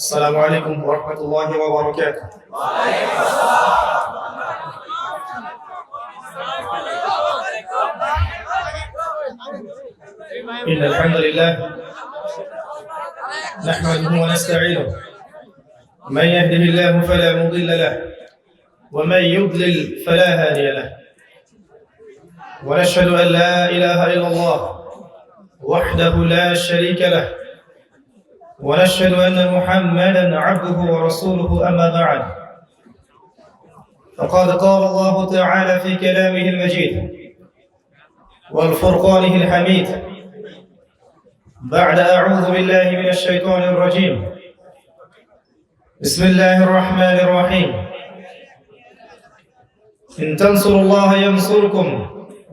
السلام عليكم ورحمة الله وبركاته. إن الحمد لله نحمده ونستعينه، من يهده الله فلا مضل له ومن يضلل فلا هادي له، ونشهد أن لا إله إلا الله وحده لا شريك له، ونشهد أن محمدا عبده ورسوله. أما بعد، فقد قال الله تعالى في كلامه المجيد والفرقانه الحميد بعد أعوذ بالله من الشيطان الرجيم. بسم الله الرحمن الرحيم. إن تنصروا الله ينصركم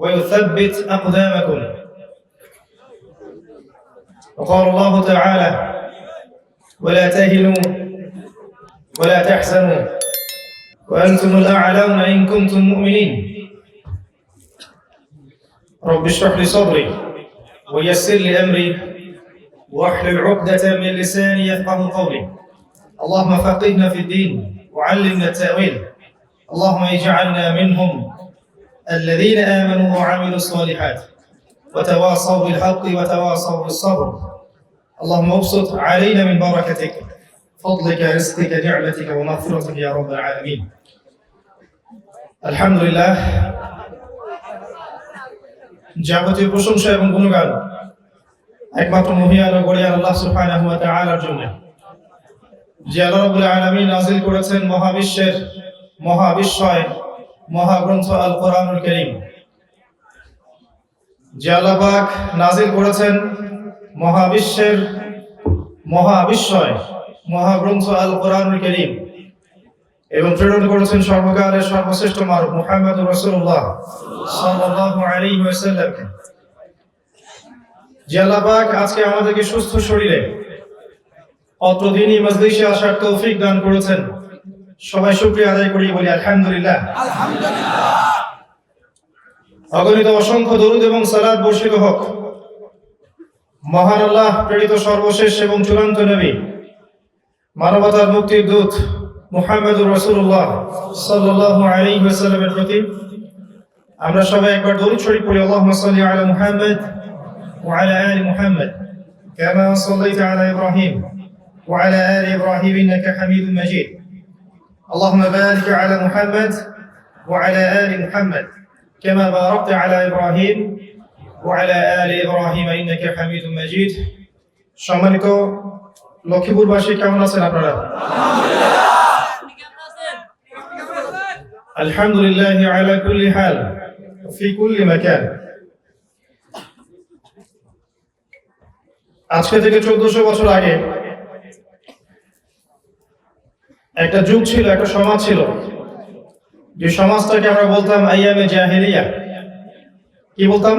ويثبت أقدامكم. وقال الله تعالى: ولا تهنوا ولا تحزنوا وأنتم الأعلون إن كنتم مؤمنين. رب اشرح لي صدري ويسر لي أمري واحلل عقدة من لساني يفقه قولي. اللهم فقهنا في الدين وعلمنا التأويل. اللهم اجعلنا منهم الذين آمنوا وعملوا الصالحات وتواصوا بالحق وتواصوا بالصبر. اللهم ابسط علينا من بركتك، فضلك، رزقك، نعمتك ومغفرتك يا رب العالمين. আলহামদুলিল্লাহ, যাবতীয় প্রশংসা এবং গুণগান একমাত্র মহিয়ান ও গরিয়ান আল্লাহ সুবহানাহু ওয়া তাআলার জন্য, যে আল্লাহ রাব্বুল আলামিন নাযিল করেছেন মহাবিশ্বের মহাবিশ্বয় মহাগ্রন্থ আল কোরআনুল কারীম। যে আল্লাহ পাক নাযিল করেছেন মহাবিশ্বের মহাবিশ্বয় মহাগ্রন্থ আল কোরআনুল কারীম এবং প্রেরণ করেছেন সর্বকালের সর্বশ্রেষ্ঠ মানব মুহাম্মদুর রাসূলুল্লাহ সাল্লাল্লাহু আলাইহি ওয়াসাল্লাম। যে আল্লাহ পাক আজকে আমাদেরকে সুস্থ শরীরে অত্র দিনই মজলিসে আসার তৌফিক দান করেছেন, সবাই শুকরিয়া আদায় করি, বলি আলহামদুলিল্লাহ। আলহামদুলিল্লাহ। অগণিত অসংখ্য দরুদ এবং সালাত বর্ষিত হোক মহান আল্লাহ প্রেরিত সর্বশেষ এবং চূড়ান্ত নবী, মানবতার মুক্তির দূত মুহাম্মদুর রাসূলুল্লাহ সাল্লাল্লাহু আলাইহি ওয়াসাল্লামের প্রতি। আমরা সবাই একবার দরুদ শরীফ পড়ি। আল্লাহুম্মা সাল্লি আলা মুহাম্মদ ওয়া আলা আলি মুহাম্মদ কামা সাল্লাইতা আলা ইব্রাহিম ওয়া আলা আলি ইব্রাহিম ইন্নাকা হামিদুম মাজিদ। আল্লাহুম্মা বারিক আলা মুহাম্মদ ওয়া আলা আলি মুহাম্মদ কামা বারাকতা আলা ইব্রাহিম ওয়া আলা আলি ইব্রাহিম ইন্নাকা হামিদুম মাজিদ। সম্মানিত লক্ষ্মীপুরবাসী, কেমন আছেন আপনারা? আলহামদুলিল্লাহ আলা কুল্লি হাল ফি কুল্লি মাকান। আজকে থেকে 1400 বছর আগে একটা যুগ ছিল, একটা সমাজ ছিল, যে সমাজটাকে আমরা বলতাম আইয়ামে জাহেলিয়া। কি বলতাম?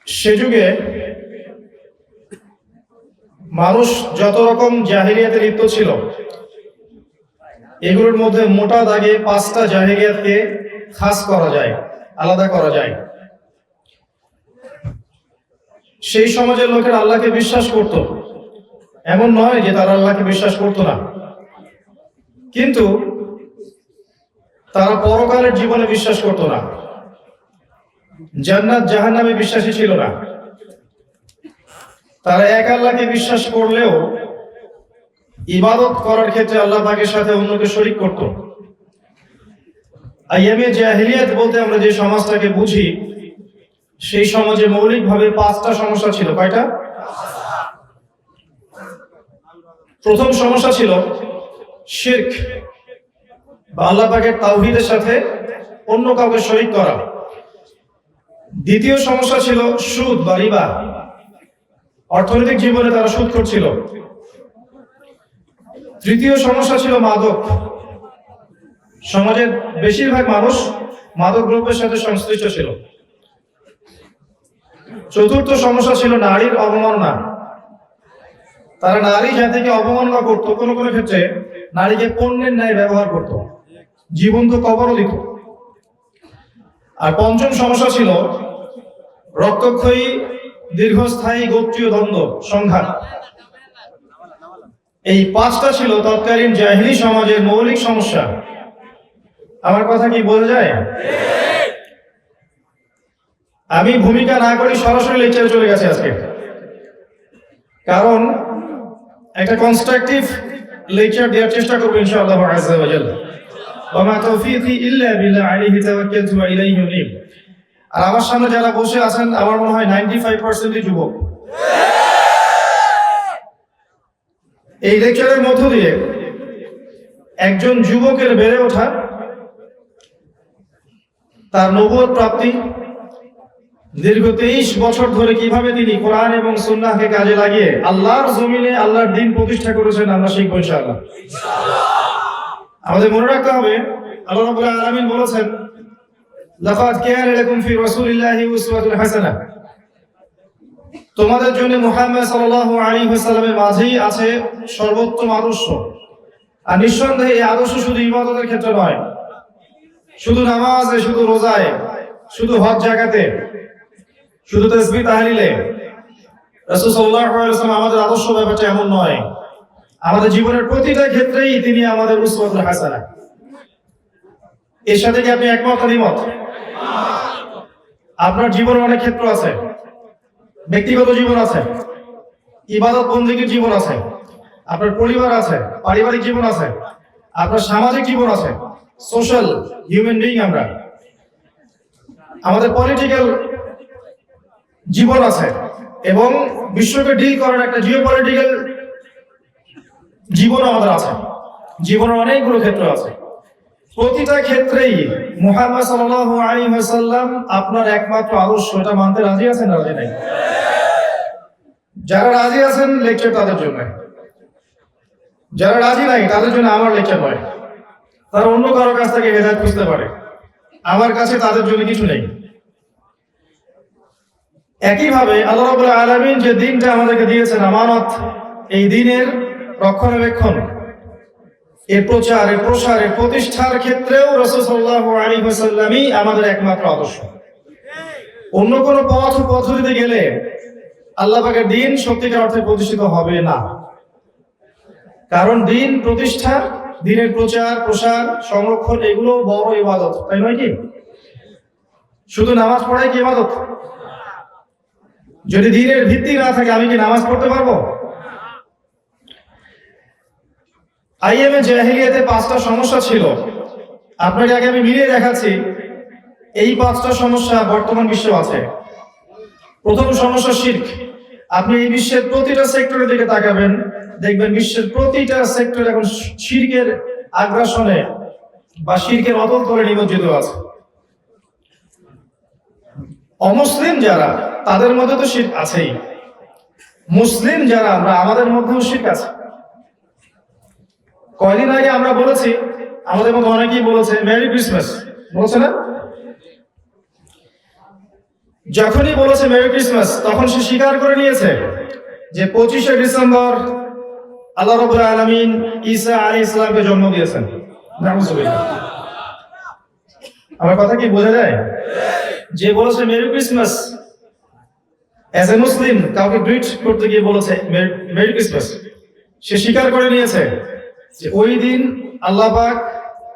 সে যুগে মানুষ যত রকম জাহেলিয়াতে লিপ্ত ছিল, এগুলোর মধ্যে মোটা দাগে 5টা জাহেলিয়াতকে খাস করা যায়, আলাদা করা যায়। সেই সমাজের লোকেরা আল্লাহকে বিশ্বাস করত, এমন নয় যে তারা আল্লাহকে বিশ্বাস করত না, কিন্তু তারা পরকালের জীবনে বিশ্বাস করত না, জান্নাত জাহান্নামে বিশ্বাসী ছিল না। তারা এক আল্লাহকে বিশ্বাস করলেও ইবাদত করার ক্ষেত্রে আল্লাহ পাকের সাথে অন্যকে শরীক করত। আইয়ামে জাহেলিয়াত বলতে আমরা যে সমাজটাকে বুঝি, সেই সমাজে মৌলিকভাবে 5টা সমস্যা ছিল। কয়টা? প্রথম সমস্যা ছিল শিরক বা আল্লাহ পাকের তাওহীদের সাথে অন্য কাউকে শরীক করা। দ্বিতীয় সমস্যা ছিল সুদ বা রিবা, অর্থনৈতিক জীবনে তারা সুদ করছিল। তৃতীয় সমস্যা ছিল মাদক, সমাজের বেশিরভাগ মানুষ মাদক দ্রব্যের সাথে সংশ্লিষ্ট ছিল। চতুর্থ সমস্যা ছিল নারীর অবমাননা, তারা নারী জাতিকে অবমাননা করত, কোনো কোনো ক্ষেত্রে নারীকে পণ্যের ন্যায় ব্যবহার করত, জীবন্ত কবরও দিত। আর পঞ্চম সমস্যা ছিল রক্তক্ষয়ী দীর্ঘস্থায়ী গোত্রীয় দ্বন্দ্ব, সংঘাত। এই 5টা ছিল তৎকালীন জাহিলি সমাজের মৌলিক সমস্যা। আমার কথা কি বোঝা যায়? আমি ভূমিকা না করি সরাসরি লেকচারে চলে গেছে আজকে, কারণ একটা কনস্ট্রাকটিভ লেকচার দেওয়ার চেষ্টা করবো ইনশাআল্লাহ আযজা ওয়া জাল্লা। ওয়া মা তাওফীকি ইল্লা বিল্লাহ আলাইহি তাওয়াক্কালতু ওয়া ইলাইহি উনীব। আর আমার সামনে যারা বসে আছেন আমার মনে হয় 95% যুবক। এই লেকচারের মধ্য দিয়ে একজন যুবকের বেড়ে ওঠা, তার নবুয়ত প্রাপ্তি, দীর্ঘ 23 বছর ধরে কিভাবে তিনি কোরআন এবং সুন্নাহকে কাজে লাগিয়ে আল্লাহর জমিনে আল্লাহর দ্বীন প্রতিষ্ঠা করেছেন, আমরা শিখব ইনশাআল্লাহ। আমাদের মনে রাখতে হবে, আল্লাহ রাব্বুল আলামিন বলেছেন, লাকাদ কানা লাকুম ফি রাসূলিল্লাহি উসওয়াতুন হাসানাহ। তোমাদের জন্য মুহাম্মদ সাল্লাল্লাহু আলাইহি ওয়াসাল্লামের মাঝেই আছে সর্বোত্তম আদর্শ। আর নিঃসন্দেহে এই আদর্শ শুধু ইবাদতের ক্ষেত্রে নয়, শুধু নামাজে, শুধু রোজায়, শুধু হজ জাকাতে, শুধু তাসবিহ তাহলিলে। রাসূল সাল্লাল্লাহু আলাইহি ওয়াসাল্লাম আমাদের আদর্শ ব্যাপারটা এমন নয়, আমাদের জীবনের প্রতিটা ক্ষেত্রেই তিনি আমাদের উসওয়াতুল হাসানাহ। এর সাথে কি আপনি একমত দ্বিমত? আপনার জীবনে অনেক ক্ষেত্র আছে, ব্যক্তিগত জীবন আছে, ইবাদত বন্দেগীর জীবন আছে, আপনার পরিবার আছে, পারিবারিক জীবন আছে, আপনার সামাজিক জীবন আছে, সোশ্যাল হিউম্যান বিইং আমরা, আমাদের পলিটিক্যাল জীবন আছে, এবং বিশ্বকে ডিল করার একটা জিওপলিটিক্যাল জীবন আমাদের আছে। জীবনের অনেকগুলো ক্ষেত্র আছে, প্রতিটা ক্ষেত্রেই মুহাম্মদ সাল্লাল্লাহু আলাইহি ওয়াসাল্লাম আপনার একমাত্র আদর্শ। এটা মানতে রাজি আছেন না রাজি নাই? যারা রাজি আছেন লেকচার তাদের জন্য, যারা রাজি নাই তাদের জন্য আমার লেকচার নয়। তারা অন্য কারো কাছ থেকে হেদায়েত খুঁজতে পারে, আমার কাছে তাদের জন্য কিছু নেই। একইভাবে আল্লাহ রাব্বুল আলামিন যে দিনটা আমাদেরকে দিয়েছেন আমানত, এই দিনের রক্ষণাবেক্ষণ, এর প্রচার, এর প্রসার, এর প্রতিষ্ঠার ক্ষেত্রেও রাসূল সাল্লাল্লাহু আলাইহি ওয়াসাল্লামই আমাদের একমাত্র আদর্শ। অন্য কোনো পথ পদ্ধতিতে গেলে আল্লাহ পাকের দিন সত্যিকার অর্থে প্রতিষ্ঠিত হবে না। কারণ দিন প্রতিষ্ঠা, দিনের প্রচার, প্রসার, সংরক্ষণ এগুলো বড় ইবাদত, তাই নয় কি? শুধু নামাজ পড়াই কি ইবাদত? যদি দিনের ভিত্তি না থাকে আমি কি নামাজ পড়তে পারবো? আইএমএ জাহিলিয়াতে 5টা সমস্যা ছিল, আপনাকে আগে আমি মিলিয়ে দেখাচ্ছি। এই 5টা সমস্যা বর্তমান বিশ্বে আছে। প্রথম সমস্যা শিরক। আপনি এই বিশ্বের প্রতিটা সেক্টরের দিকে তাকাবেন, দেখবেন বিশ্বের প্রতিটা সেক্টর এখন শিরকের আগ্রাসনে বা শিরকের অতল করে নিমজ্জিত আছে। অমুসলিম যারা, তাদের মধ্যে তো শিরক আছেই। মুসলিম যারা আমরা, আমাদের মধ্যেও শিরক আছে। কয়দিন আগে আমরা বলেছি, আমাদের মধ্যে অনেকেই বলেছে মেরি ক্রিসমাস, বলছে না? যখনই বলেছে মেরি ক্রিসমাস, তখন সে স্বীকার করে নিয়েছে যে 25শে ডিসেম্বর আল্লাহ রাব্বুল আলামিন ঈসা আলাইহিস সালামকে জন্ম দিয়েছেন। নাউযুবিল্লাহ। আমার কথা কি বোঝা যায়? যে বলেছে মেরি ক্রিসমাস, অ্যাজ এ মুসলিম কাউকে গ্রিট করতে গিয়ে বলেছে মেরি ক্রিসমাস, সে স্বীকার করে নিয়েছে যে ওই দিন আল্লাহ পাক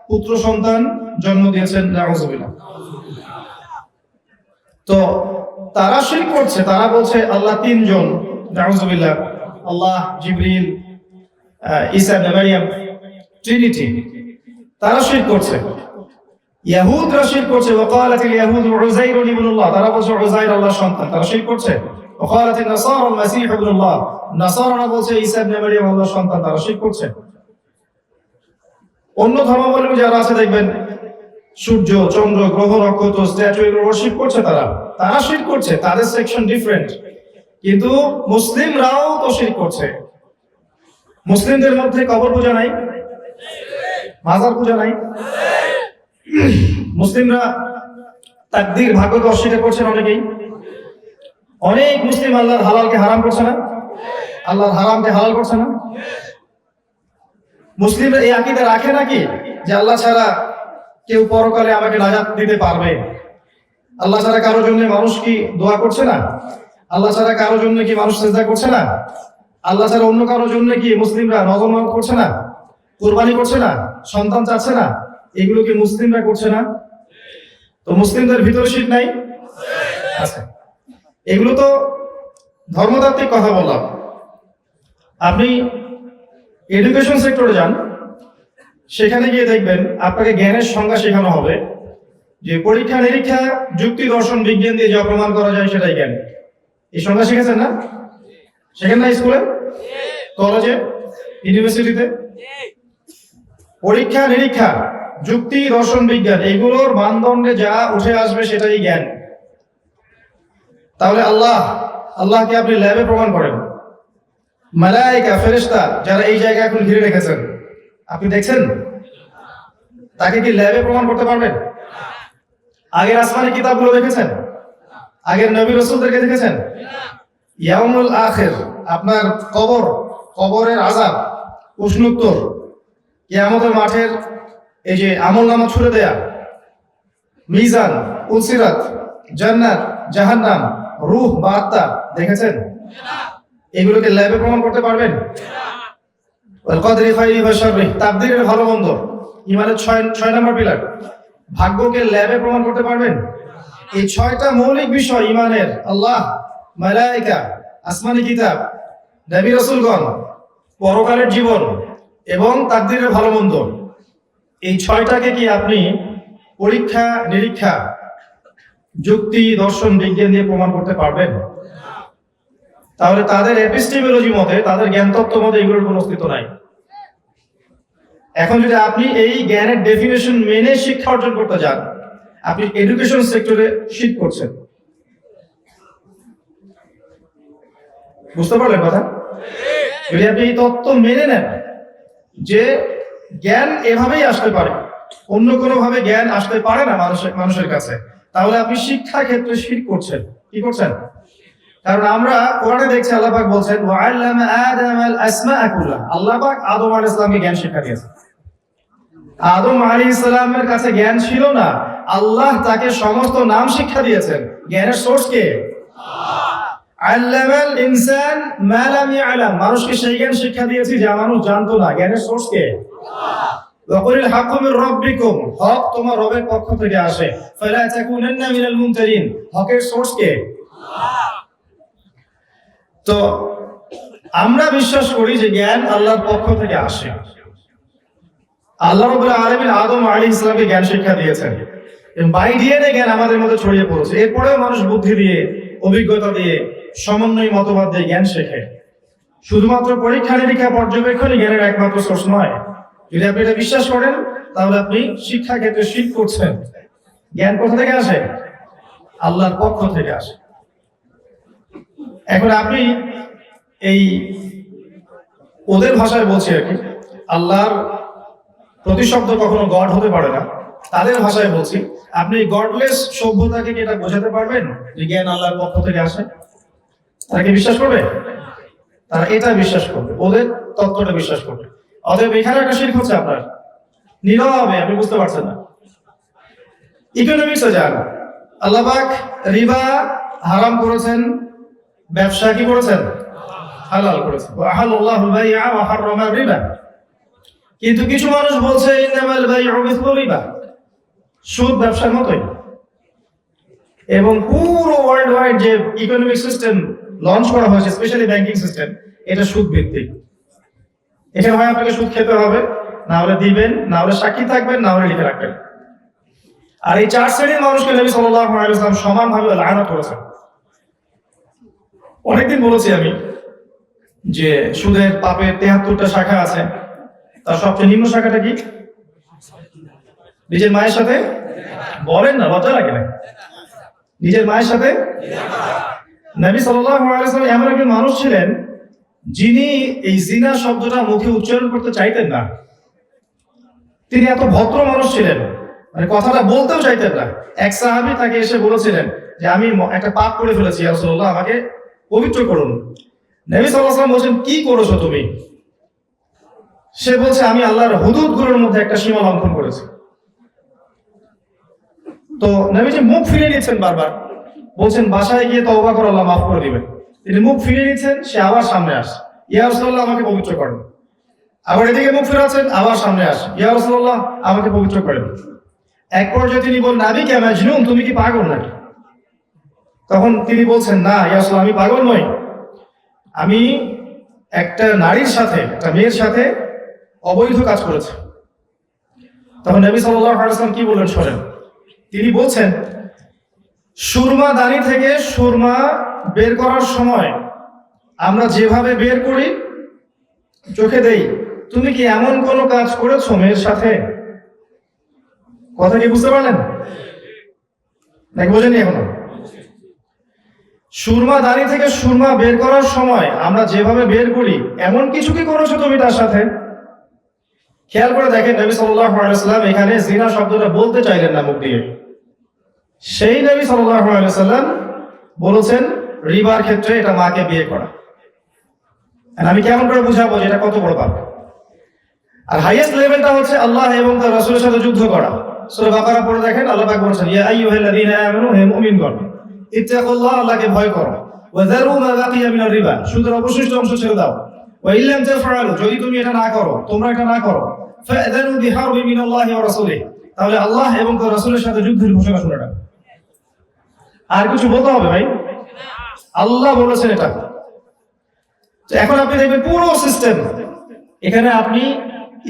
পুত্র সন্তান জন্ম দিয়েছেন। নাউযুবিল্লাহ। তো তারা শিরক করছে, তারা বলছে আল্লাহ 3 জন। নাউযুবিল্লাহ। আল্লাহ, জিবরিল, ঈসা ইবনে মারইয়াম, ট্রিনিটি। তারা শিরক করছে। ইহুদরা শিরক করছে। ওয়াকালাতিল ইয়াহুদ উযাইর ইবনুল্লাহ, তারা বলছে উযাইর আল্লাহর সন্তান, তারা শিরক করছে। ওয়াকালাতিন নাসারা আল মাসীহ ইবনুল্লাহ, নাসারারা বলছে ঈসা ইবনে মারইয়াম আল্লাহর সন্তান, তারা শিরক করছে। অন্য ধর্মাবলম্বী যারা আছে দেখবেন সূর্য, চন্দ্র, গ্রহ, নক্ষত্র, স্ট্যাচু এগুলো ওয়ার্শিপ করছে। তারা শিরক করছে, তাদের সেকশন ডিফারেন্ট। কিন্তু মুসলিমরাও তো শিরক করছে। মুসলিমদের মধ্যে কবর পূজা নাই, মাজার পূজা নাই। মুসলিমরা তাকদীর, ভাগ্যকে অস্বীকার করছেন অনেকেই। অনেক মুসলিম আল্লাহর হালালকে হারাম করছে না, আল্লাহর হারামকে হালাল করছে না। মুসলিমরা এই আকীদা রাখে নাকি যে আল্লাহ ছাড়া কেউ পরকালে আমাকে নাজাত দিতে পারবে? আল্লাহ ছাড়া কারোর জন্য মানুষ কি দোয়া করছে না? আল্লাহ ছাড়া কারোর জন্য কি মানুষ সিজদা করছে না? আল্লাহ ছাড়া অন্য কারোর জন্য কি মুসলিমরা নজর করছে না, কুরবানি করছে না, সন্তান চাচ্ছে না? এগুলো কি মুসলিমরা করছে না? তো মুসলিমদের ভিতরে শিরক নাই? আচ্ছা, এগুলো তো ধর্মতাত্ত্বিক কথা বললাম। আপনি এডুকেশন সেক্টরে যান, সেখানে গিয়ে দেখবেন আপনাকে জ্ঞানের সংজ্ঞা শেখানো হবে যে পরীক্ষা নিরীক্ষা যুক্তি দর্শন বিজ্ঞান দিয়ে যা প্রমাণ করা যায় সেটাই জ্ঞান। এই সংজ্ঞা শিখেছেন না? শেখেন না স্কুলে, কলেজে, ইউনিভার্সিটিতে? পরীক্ষা নিরীক্ষা যুক্তি দর্শন বিজ্ঞান এগুলোর মানদণ্ডে যা উঠে আসবে সেটাই জ্ঞান। তাহলে আল্লাহকে আপনি ল্যাবে প্রমাণ করেন, মালায়েকা ফেরেশতা যারা এই জায়গা এখন ঘিরে রেখেছেন আপনি দেখছেন, তাকে কি ল্যাবে প্রমাণ করতে পারবেন? আগের আসমানি কিতাবগুলো দেখেছেন? আগের নবী রাসূলদেরকে দেখেছেন? ইয়াউমুল আখির, আপনার কবরের আযাব, প্রশ্নোত্তর, কিয়ামতের মাঠের এই যে আমলনামা ছুড়ে দেয়া, মিজান, উলসিরাত, জান্নাত, জাহান্নাম, রূহ বা আত্মা দেখেছেন? এগুলোকে ল্যাবে প্রমাণ করতে পারবেন? ওয়াল কদরি খাইরি ওয়া শাররি, তাকদীরের ভালো মন্দ, ঈমানের 6 নম্বর পিলার, ভাগ্যকে ল্যাবে প্রমাণ করতে পারবেন? এই 6টা মৌলিক বিষয় ঈমানের, আল্লাহ, মালায়েকা, আসমানি কিতাব, নবী রাসূলগণ, পরকালের জীবন এবং তাকদীরের ভালো মন্দ, এই 6টাকে কি আপনি পরীক্ষা নিরীক্ষা যুক্তি দর্শন বিজ্ঞান দিয়ে প্রমাণ করতে পারবেন? তাহলে তাদের এপিস্টেমোলজি মতে, তাদের জ্ঞান তত্ত্ব মতে এগুলোর কোনো অস্তিত্ব নাই। এখন যদি আপনি এই জ্ঞানের ডেফিনেশন মেনে শিক্ষা অর্জন করতে যান, আপনি এডুকেশন সেক্টরে শিফট করছেন। বুঝতে পারলেন কথা? যদি আপনি এই তত্ত্ব মেনে নেন যে জ্ঞান এভাবেই আসতে পারে, অন্য কোনো ভাবে জ্ঞান আসতে পারে না মানুষের কাছে, তাহলে আপনি শিক্ষা ক্ষেত্রে শিরক করছেন। কি করছেন? কারণ আমরা কোরআনে দেখছি আল্লাহ পাক বলছেন ওয়াআল্লামা আদামাল আসমাআ কুল্লাহা, আল্লাহ পাক আদম আলাইহিস সালামকে জ্ঞান শিক্ষা দিয়েছেন। আদম আলাইহিস সালামের কাছে জ্ঞান ছিল না, আল্লাহ তাকে সমস্ত নাম শিক্ষা দিয়েছেন। জ্ঞানের সোর্স কে? আল্লামাল ইনসান মা লাম ইয়ালাম, মানুষকে সেই জ্ঞান শিক্ষা দিয়েছি যা মানুষ জানতো না। জ্ঞানের সোর্স কে? ওয়াকুলিল হাক্কু মির রাব্বিকুম, হক তোমার রবের পক্ষ থেকে আসে। ফালা তাকুনান্না মিনাল মুমতারিন, হকের সোর্স কে? তো আমরা বিশ্বাস করি যে জ্ঞান আল্লাহর পক্ষ থেকে আসে। আল্লাহ রাব্বুল আলামিন আদম আলাইহিস সালামকে জ্ঞান শিক্ষা দিয়েছেন এবং বাই ডিএনএ জ্ঞান আমাদের মধ্যে ছড়িয়ে পড়েছে। এরপরেও মানুষ বুদ্ধি দিয়ে, অভিজ্ঞতা দিয়ে, সমন্বয় মতবাদ দিয়ে জ্ঞান শেখে। শুধুমাত্র পরীক্ষা নিরীক্ষা পর্যবেক্ষণই জ্ঞানের একমাত্র সোর্স নয়। যদি আপনি এটা বিশ্বাস করেন তাহলে আপনি শিক্ষা ক্ষেত্রে শিরক করছেন। জ্ঞান কোথা থেকে আসে? আল্লাহর পক্ষ থেকে আসে। এখন আপনি এই ওদের ভাষায় বলছি আর কি, আল্লাহর প্রতিশব্দ কখনো গড হতে পারে না, তাদের ভাষায় বলছি, আপনি গডলেস সভ্যতাকে কি এটা বোঝাতে পারবেন যে জ্ঞান আল্লাহর পক্ষ থেকে আসে? তারা কি বিশ্বাস করবে? তারা এটা বিশ্বাস করবে, ওদের তত্ত্বটা বিশ্বাস করবে। অতএব এখানে একটা শিরক হচ্ছে আপনার, নীরবে, আপনি বুঝতে পারছেন না। ইকোনমিক্সে যান, আল্লাহ পাক রিবা হারাম করেছেন, ব্যবসা কি করেছেন? হালাল করেছেন। ওয়া আহাল্লাহু বাই'a ওয়া হাররামা রিবা। কিন্তু কিছু মানুষ বলছে ইন্নামাল বাই'উ মিসলু রিবা, সুদ ব্যবসার মতোই। এবং পুরো ওয়ার্ল্ড ওয়াইড যে ইকোনমিক সিস্টেম লঞ্চ করা হয়েছে, স্পেশালি ব্যাংকিং সিস্টেম, এটা সুদ ভিত্তিক। এখানে হয় আপনাকে সুদ খেতে হবে, না হলে দিবেন, না হলে সাক্ষী থাকবেন, না হলে লিখে রাখবেন। আর এই 4 শ্রেণীর মানুষকে নবী সাল্লাল্লাহু আলাইহি ওয়াসাল্লাম সমানভাবে লানত করেছেন। অনেকদিন বলেছি আমি যে সুদের পাপের 73টা শাখা আছে, তার সবচেয়ে নিম্ন শাখাটা কি? নিজের মায়ের সাথে, বলেন না, লজ্জা লাগে না? নিজের মায়ের সাথে। নবী সাল্লাল্লাহু আলাইহি ওয়াসাল্লাম এমন একজন মানুষ ছিলেন যিনি এই জিনা শব্দটা মুখে উচ্চারণ করতে চাইতেন না। তিনি এত ভদ্র মানুষ ছিলেন, মানে কথাটা বলতেও চাইতেন না। এক সাহাবী তাকে এসে বলেছিলেন যে আমি একটা পাপ করে ফেলেছি, ইয়া রাসূলুল্লাহ, আমাকে পবিত্র করুন। নবী সাল্লাল্লাহু আলাইহি ওয়াসাল্লাম বলেন, কি করেছো তুমি? সে বলছে, আমি আল্লাহর হুদুদগুলোর মধ্যে একটা সীমা লঙ্ঘন করেছি। তো নবীজি মুখ ফিরিয়ে নিচ্ছেন বারবার। বলছেন বাসায় গিয়ে তওবা করে আল্লাহ মাফ করে দিবেন। তিনি মুখ ফিরিয়ে নিচ্ছেন, সে আবার সামনে আসে, ইয়া রাসূলুল্লাহ আমাকে পবিত্র করেন। আবার এদিকে মুখ ফেরাচ্ছেন, আবার সামনে আসে, ইয়া রাসূলুল্লাহ আমাকে পবিত্র করেন। এক পর্যায়ে তিনি বলেন, আবি কে মাজনুন, তুমি কি পাগল নাকি? তখন তিনি বলছেন, না ইয়া রাসূলুল্লাহ আমি পাগল নই, আমি একটা নারীর সাথে, একটা মেয়ের সাথে অবৈধ কাজ করেছে। তখন নবী সাল্লাল্লাহু আলাইহি ওয়াসাল্লাম কি বলেন শোনেন। তিনি বলছেন, সুরমা দানি থেকে সুরমা বের করার সময় আমরা যেভাবে বের করি, চোখে দেই, তুমি কি এমন কোন কাজ করেছো মেয়ের সাথে? কথা কি বুঝতে পারলেন নাকি বোঝেনি এখনো? সুরমা দানি থেকে সুরমা বের করার সময় আমরা যেভাবে বের করি, এমন কিছু কি করেছো তুমি তার সাথে? খেয়াল করে দেখেন, নবী সাল্লাল্লাহু আলাইহি ওয়াসাল্লাম এখানে জিনা শব্দটা বলতে চাইলেন না মুখ দিয়ে। সেই নবী সাল্লাল্লাহু আলাইহি ওয়াসাল্লাম বলেছেন রিবার ক্ষেত্রে এটা মাকে বিয়ে করা। আর আমি কেমন করে বুঝাবো যে এটা কত বড় পাপ? আর হাইয়েস্ট লেভেলটা হচ্ছে আল্লাহ এবং তার রাসূলের সাথে যুদ্ধ করা। সূরা বাকারা পড়ে দেখেন, আল্লাহ পাক বলেছেন, ইয়া আইয়ুহাল্লাযীনা আমানু, হে মুমিনগণ, ইত্তাকুল্লাহ, আল্লাহকে ভয় করো, ওয়া যারু মা বাকিয়া মিনার রিবা, সুদের অবশিষ্ট অংশ ছেড়ে দাও, ওয়া ইল্লাম তাফআলু, যদি তুমি এটা না করো, তোমরা এটা না করো, ফাআযানু বিহারবি মিনাল্লাহি ওয়া রাসূলিহি, তাহলে আল্লাহ এবং তার রাসূলের সাথে যুদ্ধের ঘোষণা শুনে নাও। আর কিছু বলতে হবে ভাই? আল্লাহ বলেছেন এটা। এখন আপনি দেখবেন পুরো সিস্টেম, এখানে আপনি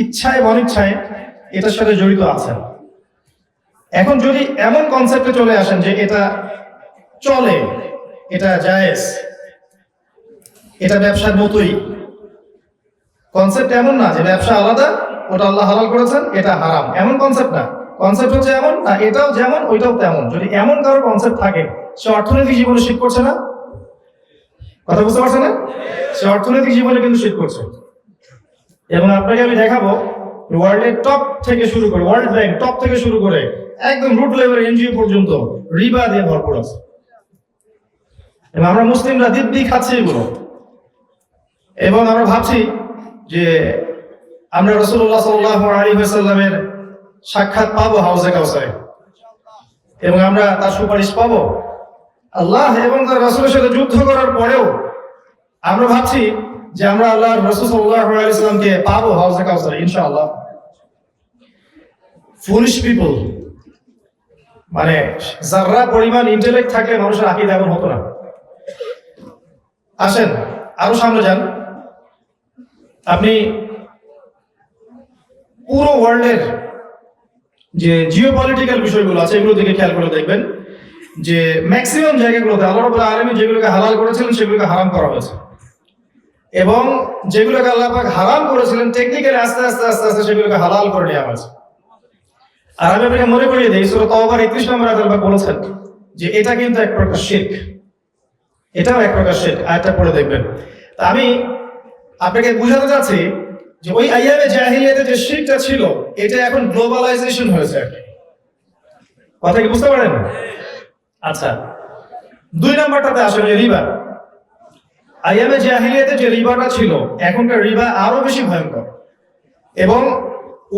ইচ্ছায় অনিচ্ছায় এটার সাথে জড়িত আছেন। এখন যদি এমন কনসেপ্টে চলে আসেন যে এটা চলে, এটা জায়েজ, এটা ব্যবসার মতোই, কনসেপ্ট এমন না যে ব্যবসা আলাদা, ওটা আল্লাহ হালাল করেছেন, এটা হারাম, এমন কনসেপ্ট না। কনসেপ্ট হচ্ছে এমন না, এটাও যেমন ওইটাও তেমন। যদি এমন কারো কনসেপ্ট থাকে, সে অর্থনৈতিক জীবনে শিট করছে না। কথা বুঝতে পারছে না? সে অর্থনৈতিক জীবনে কিন্তু শিট করছে। এবং আপনাকে আমি দেখাবো, ওয়ার্ল্ডের টপ থেকে শুরু করে, ওয়ার্ল্ড ব্যাংক টপ থেকে শুরু করে একদম রুট লেভেলের এনজিও পর্যন্ত রিবা দিয়ে ভরপুর আছে। এবং আমরা মুসলিমরা দিব্যি খাচ্ছি এগুলো, এবং আমরা ভাবছি যে আমরা রাসূলুল্লাহ সাল্লাল্লাহু আলাইহি ওয়াসাল্লামের সাক্ষাৎ পাবো হাউজে কাউসারে, এবং আমরা তার সুপারিশ পাবো। আল্লাহ এবং তার রাসূলের সাথে যুদ্ধ করার পরেও আমরা ভাবছি যে আমরা আল্লাহর রাসূল সাল্লাল্লাহু আলাইহি ওয়াসাল্লামকে পাবো হাউজে কাউসারে ইনশাআল্লাহ। ফুলিশ পিপল, মানে যারা পরিমাণ ইন্টেলেক্ট থাকলে মানুষের আকীদা এমন হতো না। আসেন আরো সামনে যান, আপনি পুরো ওয়ার্ল্ডের যে জিওপলিটিক্যাল বিষয়গুলো আছে এগুলো দিকে খেয়াল করে দেখবেন যে ম্যাক্সিমাম জায়গাগুলোতে আল্লাহ রাব্বুল আলামিন যেগুলোকে হালাল করেছিলেন সেগুলোকে হারাম করা হয়েছে, এবং যেগুলোকে আল্লাহ পাক হারাম করেছিলেন টেকনিক্যালি আস্তে আস্তে আস্তে আস্তে সেগুলোকে হালাল করে নেওয়া হয়েছে। আর আমি আপনাকে মনে করিয়ে দিই, সূরা তাওবার 31 নম্বর আয়াতে আল্লাহ বলেছেন যে এটা কিন্তু এক প্রকার শিরক, এটাও এক প্রকার শিরক। আয়াতটা পড়ে দেখবেন। তা আমি আপনাকে বুঝাতে চাচ্ছি যে ওই আইয়ামে জাহিলিয়াতে যে শিরকটা ছিল, এটা এখন গ্লোবালাইজেশন হয়েছে। কথা কি বুঝতে পারেন? আচ্ছা, 2 নম্বরটাতে আসলে রিবা। আইয়ামে জাহিলিয়াতে যে রিবাটা ছিল, এখনকার রিবা আরো বেশি ভয়ঙ্কর। এবং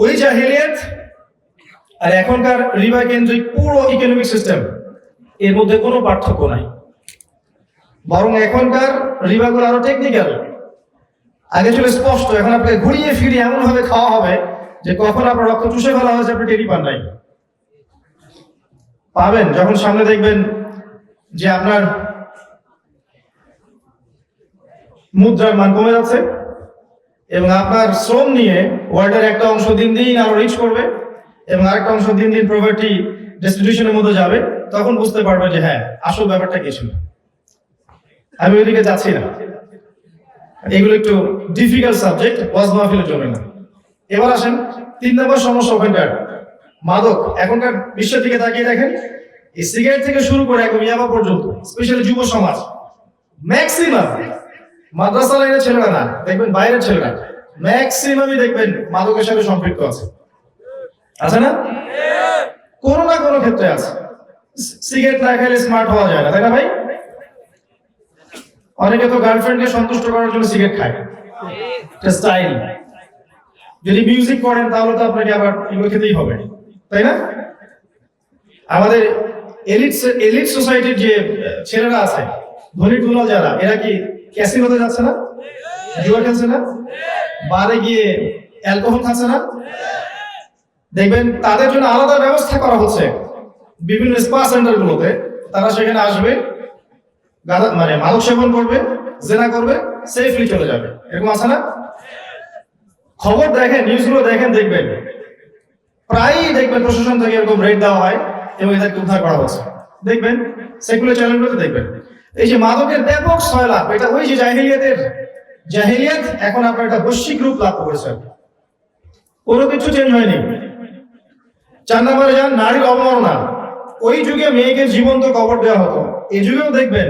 ওই জাহিলিয়াত আর এখনকার রিবা কেন্দ্রিক পুরো ইকোনমিক সিস্টেম, এর মধ্যে কোনো পার্থক্য নাই, বরং এখনকার রিবাগুলো আরো টেকনিক্যাল। আগে ছিল স্পষ্ট, এখন আপনাকে ঘুরিয়ে ফিরিয়ে এমন ভাবে খাওয়া হবে যে কখন আপনার রক্ত চুষে ফেলা হয়েছে আপনি টেরি পান নাই। পাবেন যখন সামনে দেখবেন যে আপনার মুদ্রার মান কমে যাচ্ছে, এবং আপনার শ্রম নিয়ে ওয়ার্ল্ডের একটা অংশ দিন দিন আরো রিচ করবে, এবং আরেকটা অংশ দিন দিন প্রপার্টি ডিস্ট্রিবিউশনের মধ্যে যাবে, তখন বুঝতে পারবে যে হ্যাঁ আসল ব্যাপারটা কি ছিল। আমি ওইদিকে যাচ্ছি না, এগুলো একটু ডিফিকাল্ট সাবজেক্ট, ওয়াজ মাহফিলের জন্য না। এবার আসেন 3 নম্বর সমস্যা, ওখানকার মাদক। এখনকার বিশ্বের দিকে তাকিয়ে দেখেন, এই সিগারেট থেকে শুরু করে একদম ইয়াবা পর্যন্ত, স্পেশালি যুব সমাজ, ম্যাক্সিমাম মাদ্রাসা লাইনের ছেলেরা না, দেখবেন বাইরের ছেলেরা ম্যাক্সিমামই দেখবেন মাদকের সাথে সম্পৃক্ত আছে। আছে না? কোনো না কোনো ক্ষেত্রে আছে। সিগারেট না খেলে স্মার্ট হওয়া যায় না, তাই না ভাই? অনেকে তো গার্লফ্রেন্ডকে সন্তুষ্ট করার জন্য সিগারেট খায়, স্টাইল। যদি মিউজিক করেন তাহলে তো আপনাকে আবার এগুলো খেতেই হবে, তাই না? আমাদের এলিট সোসাইটির যে ছেলেরা আছে, ধনী দুলাল যারা, এরা কি ক্যাসিনোতে যাচ্ছে না, জুয়া খেলছে না, বারে গিয়ে অ্যালকোহল খাচ্ছে না? দেখবেন তাদের জন্য আলাদা ব্যবস্থা করা হচ্ছে বিভিন্ন স্পা সেন্টার গুলোতে। তারা সেখানে আসবে, মানে মাদক সেবন করবে, জেনা করবে, সেফলি চলে যাবে। এরকম আছে না? খবর দেখেন, নিউজগুলো দেখেন, দেখবেন প্রায়ই দেখবেন প্রশাসন থেকে এরকম রেড দেওয়া হয় এবং এদেরকে উদ্ধার করা হচ্ছে। দেখবেন সেকুলার চ্যানেলগুলোতে দেখবেন এই যে মাদকের ব্যাপক সয়লাভ, এটা ওই যে জাহিলিয়াত এখন আপনার একটা বৈশ্বিক রূপ লাভ করেছে, কোনো কিছু চেঞ্জ হয়নি। 4 নম্বরে যান, নারীর অবমাননা। ওই যুগে মেয়েকে জীবন্ত কবর দেওয়া হতো, এই যুগেও দেখবেন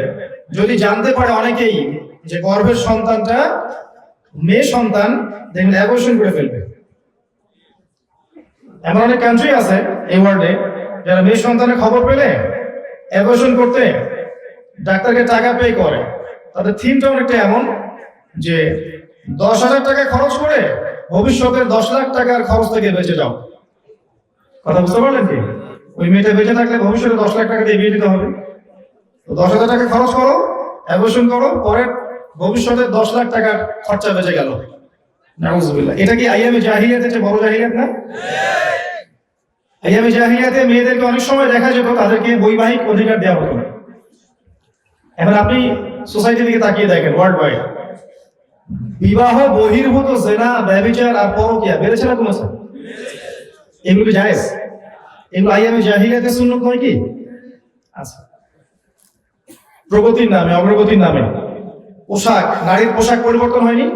যদি জানতে পারে অনেকেই যে গর্ভের সন্তানটা মেয়ে সন্তান, দেখবেন অ্যাবর্শন করে ফেলবে। এমন অনেক কান্ট্রি আছে এই ওয়ার্ল্ডে যারা মেয়ে সন্তানের খবর পেলে অ্যাবর্শন করতে ডাক্তারকে টাকা পে করে। তাদের থিমটা অনেকটা এমন যে 10,000 টাকা খরচ করে ভবিষ্যতের 10 লাখ টাকার খরচ থেকে বেঁচে যাও। কথা বুঝতে পারলেন কি? ওই মেয়েটা বেঁচে থাকলে ভবিষ্যতে 10 লাখ টাকা দিয়ে বিয়ে দিতে হবে, তো 10,000 টাকা খরচ করো, অ্যাবর্শন করো, পরে ভবিষ্যতে 10 লাখ টাকার খরচা বেঁচে গেল। নাউজুবিল্লাহ। এটা কি আইয়ামে জাহিলিয়াতের চেয়ে বড় জাহিলিয়াত না? আইয়ামে জাহিলিয়াতে মেয়েদেরকে অনেক সময় দেখা যেত তাদেরকে বৈবাহিক অধিকার দেওয়া হতো না। এখন আপনি সোসাইটির দিকে তাকিয়ে দেখেন, ওয়ার্ল্ড ওয়াইড বিবাহ বহির্ভূত জেনা, ব্যভিচার আর পরকীয়া বেড়েছে না কমেছে? এগুলো কি জায়েজ? এগুলো আইয়ামে জাহিলিয়াতের সুন্নাত নয় কি? আচ্ছা, প্রগতির নামে, অগ্রগতির নামে পোশাক, নারীর পোশাক পরিবর্তন হয়নি?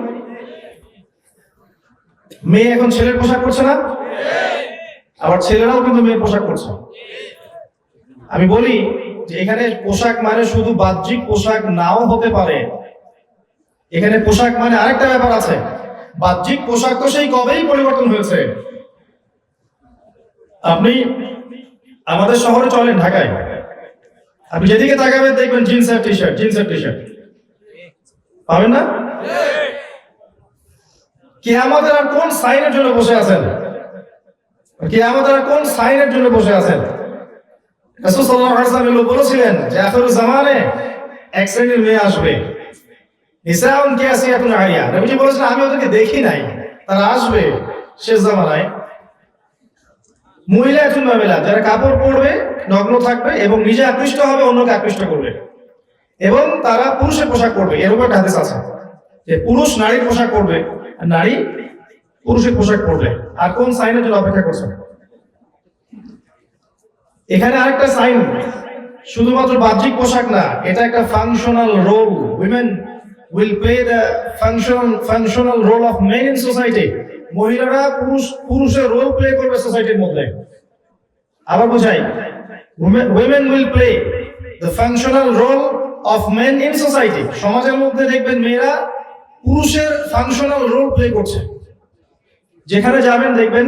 মেয়ে এখন ছেলের পোশাক পরছে না, আবার ছেলেরাও কিন্তু মেয়ের পোশাক পরছে। আমি বলি যে এখানে পোশাক মানে শুধু বাহ্যিক পোশাক নাও হতে পারে, এখানে পোশাক মানে আরেকটা ব্যাপার আছে। বাহ্যিক পোশাক তো সেই কবেই পরিবর্তন হয়েছে। আপনি আমাদের শহরে চলেন, ঢাকায়, আপনি যেদিকে তাকাবেন দেখবেন জিন্স আর টি শার্ট, জিন্স আর টি শার্ট পাবেন না? কিয়ামতের আর কোন সাইনের জন্য বসে আছেন? কিয়ামতের আর কোন সাইনের জন্য বসে আছেন? রাসূল সাল্লাল্লাহু আলাইহি ওয়াসাল্লাম বলেছিলেন যে আখিরুজ জামানে এক শ্রেণীর মেয়ে আসবে, নিসাউন কিয়াসিয়াতুন আরিয়া। নবীজি বলেছেন আমি ওদেরকে দেখি নাই, তারা আসবে শেষ জামানায়। মহিলাতুন মামিলা, যারা কাপড় পরবে, নগ্ন থাকবে এবং নিজে আকৃষ্ট হবে, অন্যকে আকৃষ্ট করবে, এবং তারা পুরুষের পোশাক পরবে। এরকম একটা হাদিস আছে যে পুরুষ নারীর পোশাক পরবে আর নারী পুরুষের পোশাক পরবে। আর কোন সাইনের জন্য অপেক্ষা করছেন? এখানে আরেকটা সাইন, শুধুমাত্র বাহ্যিক পোশাক না, এটা একটা functional role. Women will play the functional role of men in society. মহিলারা পুরুষের রোল প্লে করবে সোসাইটির মধ্যে। আবার বোঝাই, women will play the functional role of men in society. সমাজের মধ্যে দেখবেন মেয়েরা পুরুষের ফাংশনাল রোল প্লে করছে। যেখানে যাবেন দেখবেন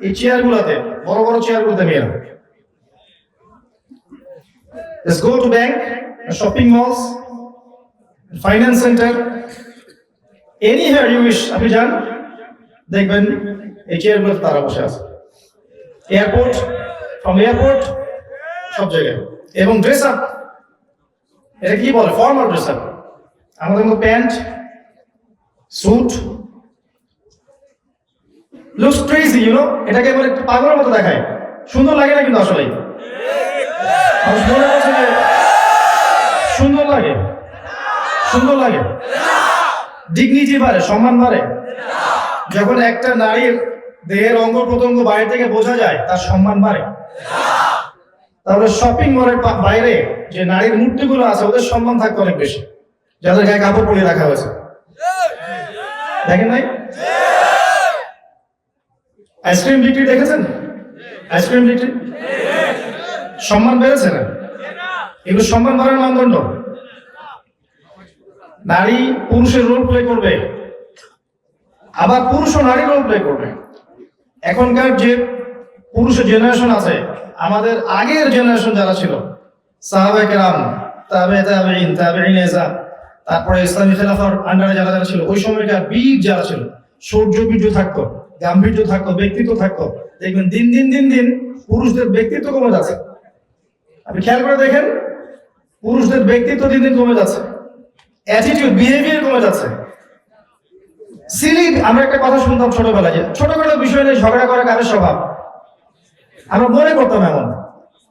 এই চেয়ারগুলোতে, বড় বড় চেয়ারগুলোতে মেয়েরা। Let's go to bank, shopping malls, finance center, anywhere you wish, আপনি যান দেখবেন এই চেয়ারগুলোতে তারা বসে আছে। এয়ারপোর্ট, ফ্রম এয়ারপোর্ট, সব জায়গায়। এবং ড্রেস আপ, এটা কি বলে? Formal dress up. আমাদের মতো pant, suit, looks crazy, you know, এটাকে মানে পাগলের মতো দেখায়। সুন্দর লাগে না কিন্তু আসলেই। মানুষ মনে করছে যে সুন্দর লাগে, সুন্দর লাগে, ডিগনিটি বাড়ে, সম্মান বাড়ে। যখন একটা নারীর দেহের অঙ্গ প্রত্যঙ্গ বাইরে থেকে বোঝা যায়, তার সম্মান বাড়ে। তাহলে শপিং মলের বাইরে যে নারীর মূর্তিগুলো আছে, ওদের সম্মান থাকতে অনেক বেশি, যাদের গায়ে কাপড় পরিয়ে রাখা হয়েছে। দেখেন নাই? আইসক্রিম বিক্রি দেখেছেন? আইসক্রিম বিক্রি সম্মান বেড়েছে না? এগুলো সম্মান বাড়ানোর মানদণ্ড। নারী পুরুষের রোল প্লে করবে, আবার পুরুষও নারী রোল প্লে করবে। এখনকার যে পুরুষের জেনারেশন আছে, আমাদের আগের জেনারেশন যারা ছিল, সাহাবায়ে কেরাম, তাবেঈন, তারপরে ইসলামী খেলাফার আন্ডারে যারা যারা ছিল, ওই সময়কার বীর যারা ছিল, শৌর্য বীর্য থাকতো, গাম্ভীর্য থাকতো, ব্যক্তিত্ব থাকতো। দেখবেন দিন দিন দিন দিন পুরুষদের ব্যক্তিত্ব কমে যাচ্ছে। আপনি খেয়াল করে দেখেন, পুরুষদের ব্যক্তিত্ব দিন দিন কমে যাচ্ছে, অ্যাটিটিউড বিহেভিয়ার কমে যাচ্ছে। সিলি, আমরা একটা কথা শুনতাম ছোটবেলায়, যে ছোটখাটো বিষয় নিয়ে ঝগড়া করা কারের স্বভাব। আমরা মনে করতাম এমন,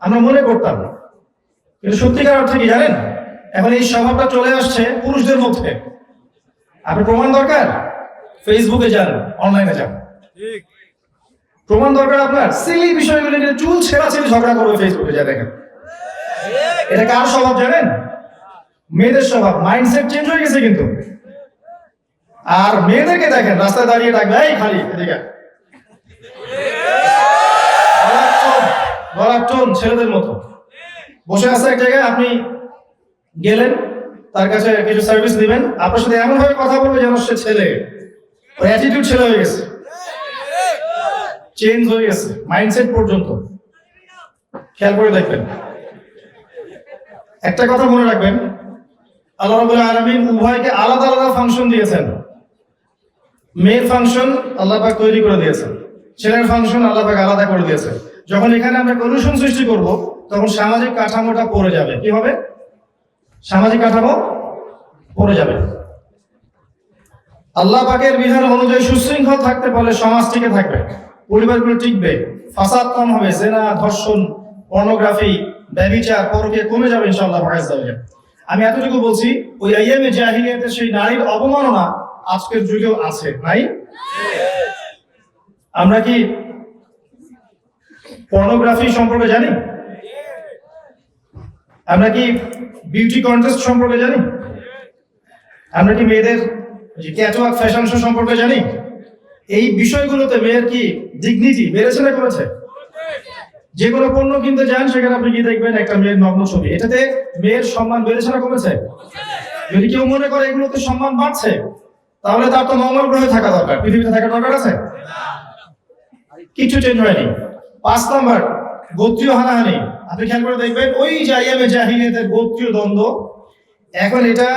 আমরা মনে করতাম, কিন্তু সত্যিকার অর্থে কি জানেন, এখন এই স্বভাবটা চলে আসছে পুরুষদের মধ্যে। আপনি প্রমাণ দরকার, ফেসবুকে যান, অনলাইনে যান, প্রমাণ দরকার আপনার। সিলি বিষয়গুলো নিয়ে চুল ছেঁড়াছেড়ি ঝগড়া করবে ফেসবুকে, যা দেখেন। এটা কার স্বভাব জানেন? মেয়েদের স্বভাব। মাইন্ডসেট চেঞ্জ হয়ে গেছে কিন্তু। আর মেয়েদেরকে দেখেন রাস্তায় দাঁড়িয়ে ডাকবে, এই খালি এদিকে, গলার টোন ছেলেদের মতো। বসে আছে এক জায়গায়, আপনি গেলেন তার কাছে কিছু সার্ভিস দিবেন, আপনার সাথে এমন ভাবে কথা বলবে যেন সে ছেলে। ওই অ্যাটিটিউড ছেলে হয়ে গেছে, চেঞ্জ হয়ে গেছে মাইন্ডসেট পর্যন্ত। খেয়াল করে দেখবেন। একটা কথা মনে রাখবেন, আল্লাহ রাব্বুল আলামিন উভয়কে আলাদা আলাদা ফাংশন দিয়েছেন। মেয়ের ফাংশন আল্লাহ পাক তৈরি করে দিয়েছেন, ছেলের ফাংশন আল্লাহ পাক আলাদা করে দিয়েছেন। যখন এখানে আমরা কলুশন সৃষ্টি করব, তখন সামাজিক কাঠামোটা পড়ে যাবে। কি হবে? সামাজিক কাঠামো পড়ে যাবে। আল্লাহ পাকের বিধান অনুযায়ী সুশৃঙ্খল থাকতে পারলে সমাজ টিকে থাকবে, পরিবারগুলো টিকবে, ফাসাদ কম হবে, জেনা, ধর্ষণ, পর্নোগ্রাফি, ব্যভিচার, পরকীয়া কমে যাবে ইনশাআল্লাহ। আমি এতটুকু বলছি, ওই আইয়ামে জাহিলিয়াতের সেই নারীর অবমাননা আজকের যুগেও আছে, নাই? আমরা কি পর্নোগ্রাফি সম্পর্কে জানি? আমরা কি বিউটি কন্টেস্ট সম্পর্কে জানি? আমরা কি মেয়েদের ক্যাটওয়াক ফ্যাশন শো সম্পর্কে জানি? এই বিষয়গুলোতে মেয়ের কি ডিগনিটি বেড়েছে না কমেছে? যে কোনো পণ্য কিনতে যান, সেখানে আপনি কি দেখবেন? একটা মেয়ের নগ্ন ছবি। এটাতে মেয়ের সম্মান বেড়েছে না কমেছে? যদি কেউ মনে করে এগুলোতে সম্মান বাড়ছে, তাহলে তার তো মঙ্গল গ্রহে থাকা দরকার, পৃথিবীতে থাকা দরকার আছে? কিছু চেঞ্জ হয়নি। 5 নাম্বার, গোত্রীয় হানাহানি। আপনি খেয়াল করে দেখবেন, ওই যে আইয়ামে জাহিলিয়াতের গোত্রীয় দ্বন্দ্ব, এখন এটা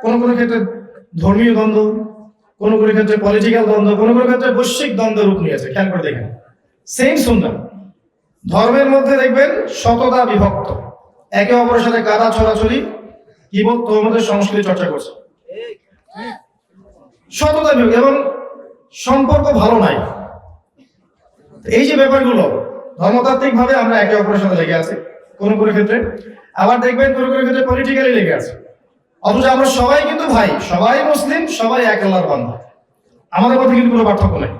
কোনো কোনো ক্ষেত্রে ধর্মীয় দ্বন্দ্ব, কোনো কোনো ক্ষেত্রে পলিটিক্যাল দ্বন্দ্ব, কোনো কোনো ক্ষেত্রে বৈশ্বিক দ্বন্দ্ব রূপ নিয়েছে। খেয়াল করে দেখেন, সেম সুন্নাহ। ধর্মের মধ্যে দেখবেন শততা বিভক্ত, একে অপরের সাথে গাদা ছড়াছড়ি, কিবত তোমাদের সংস্কৃতি চর্চা করছে, শততা বিভক্ত, এবং সম্পর্ক ভালো নাই। এই যে ব্যাপারগুলো, ধর্মতাত্ত্বিক ভাবে আমরা একে অপরের সাথে লেগে আছি কোন কোন ক্ষেত্রে, আবার দেখবেন কোন কোন ক্ষেত্রে পলিটিক্যালি লেগে আছে। অথচ আমরা সবাই কিন্তু ভাই, সবাই মুসলিম, সবাই এক আল্লাহর বান্দা, আমাদের মধ্যে কিন্তু কোনো পার্থক্য নেই।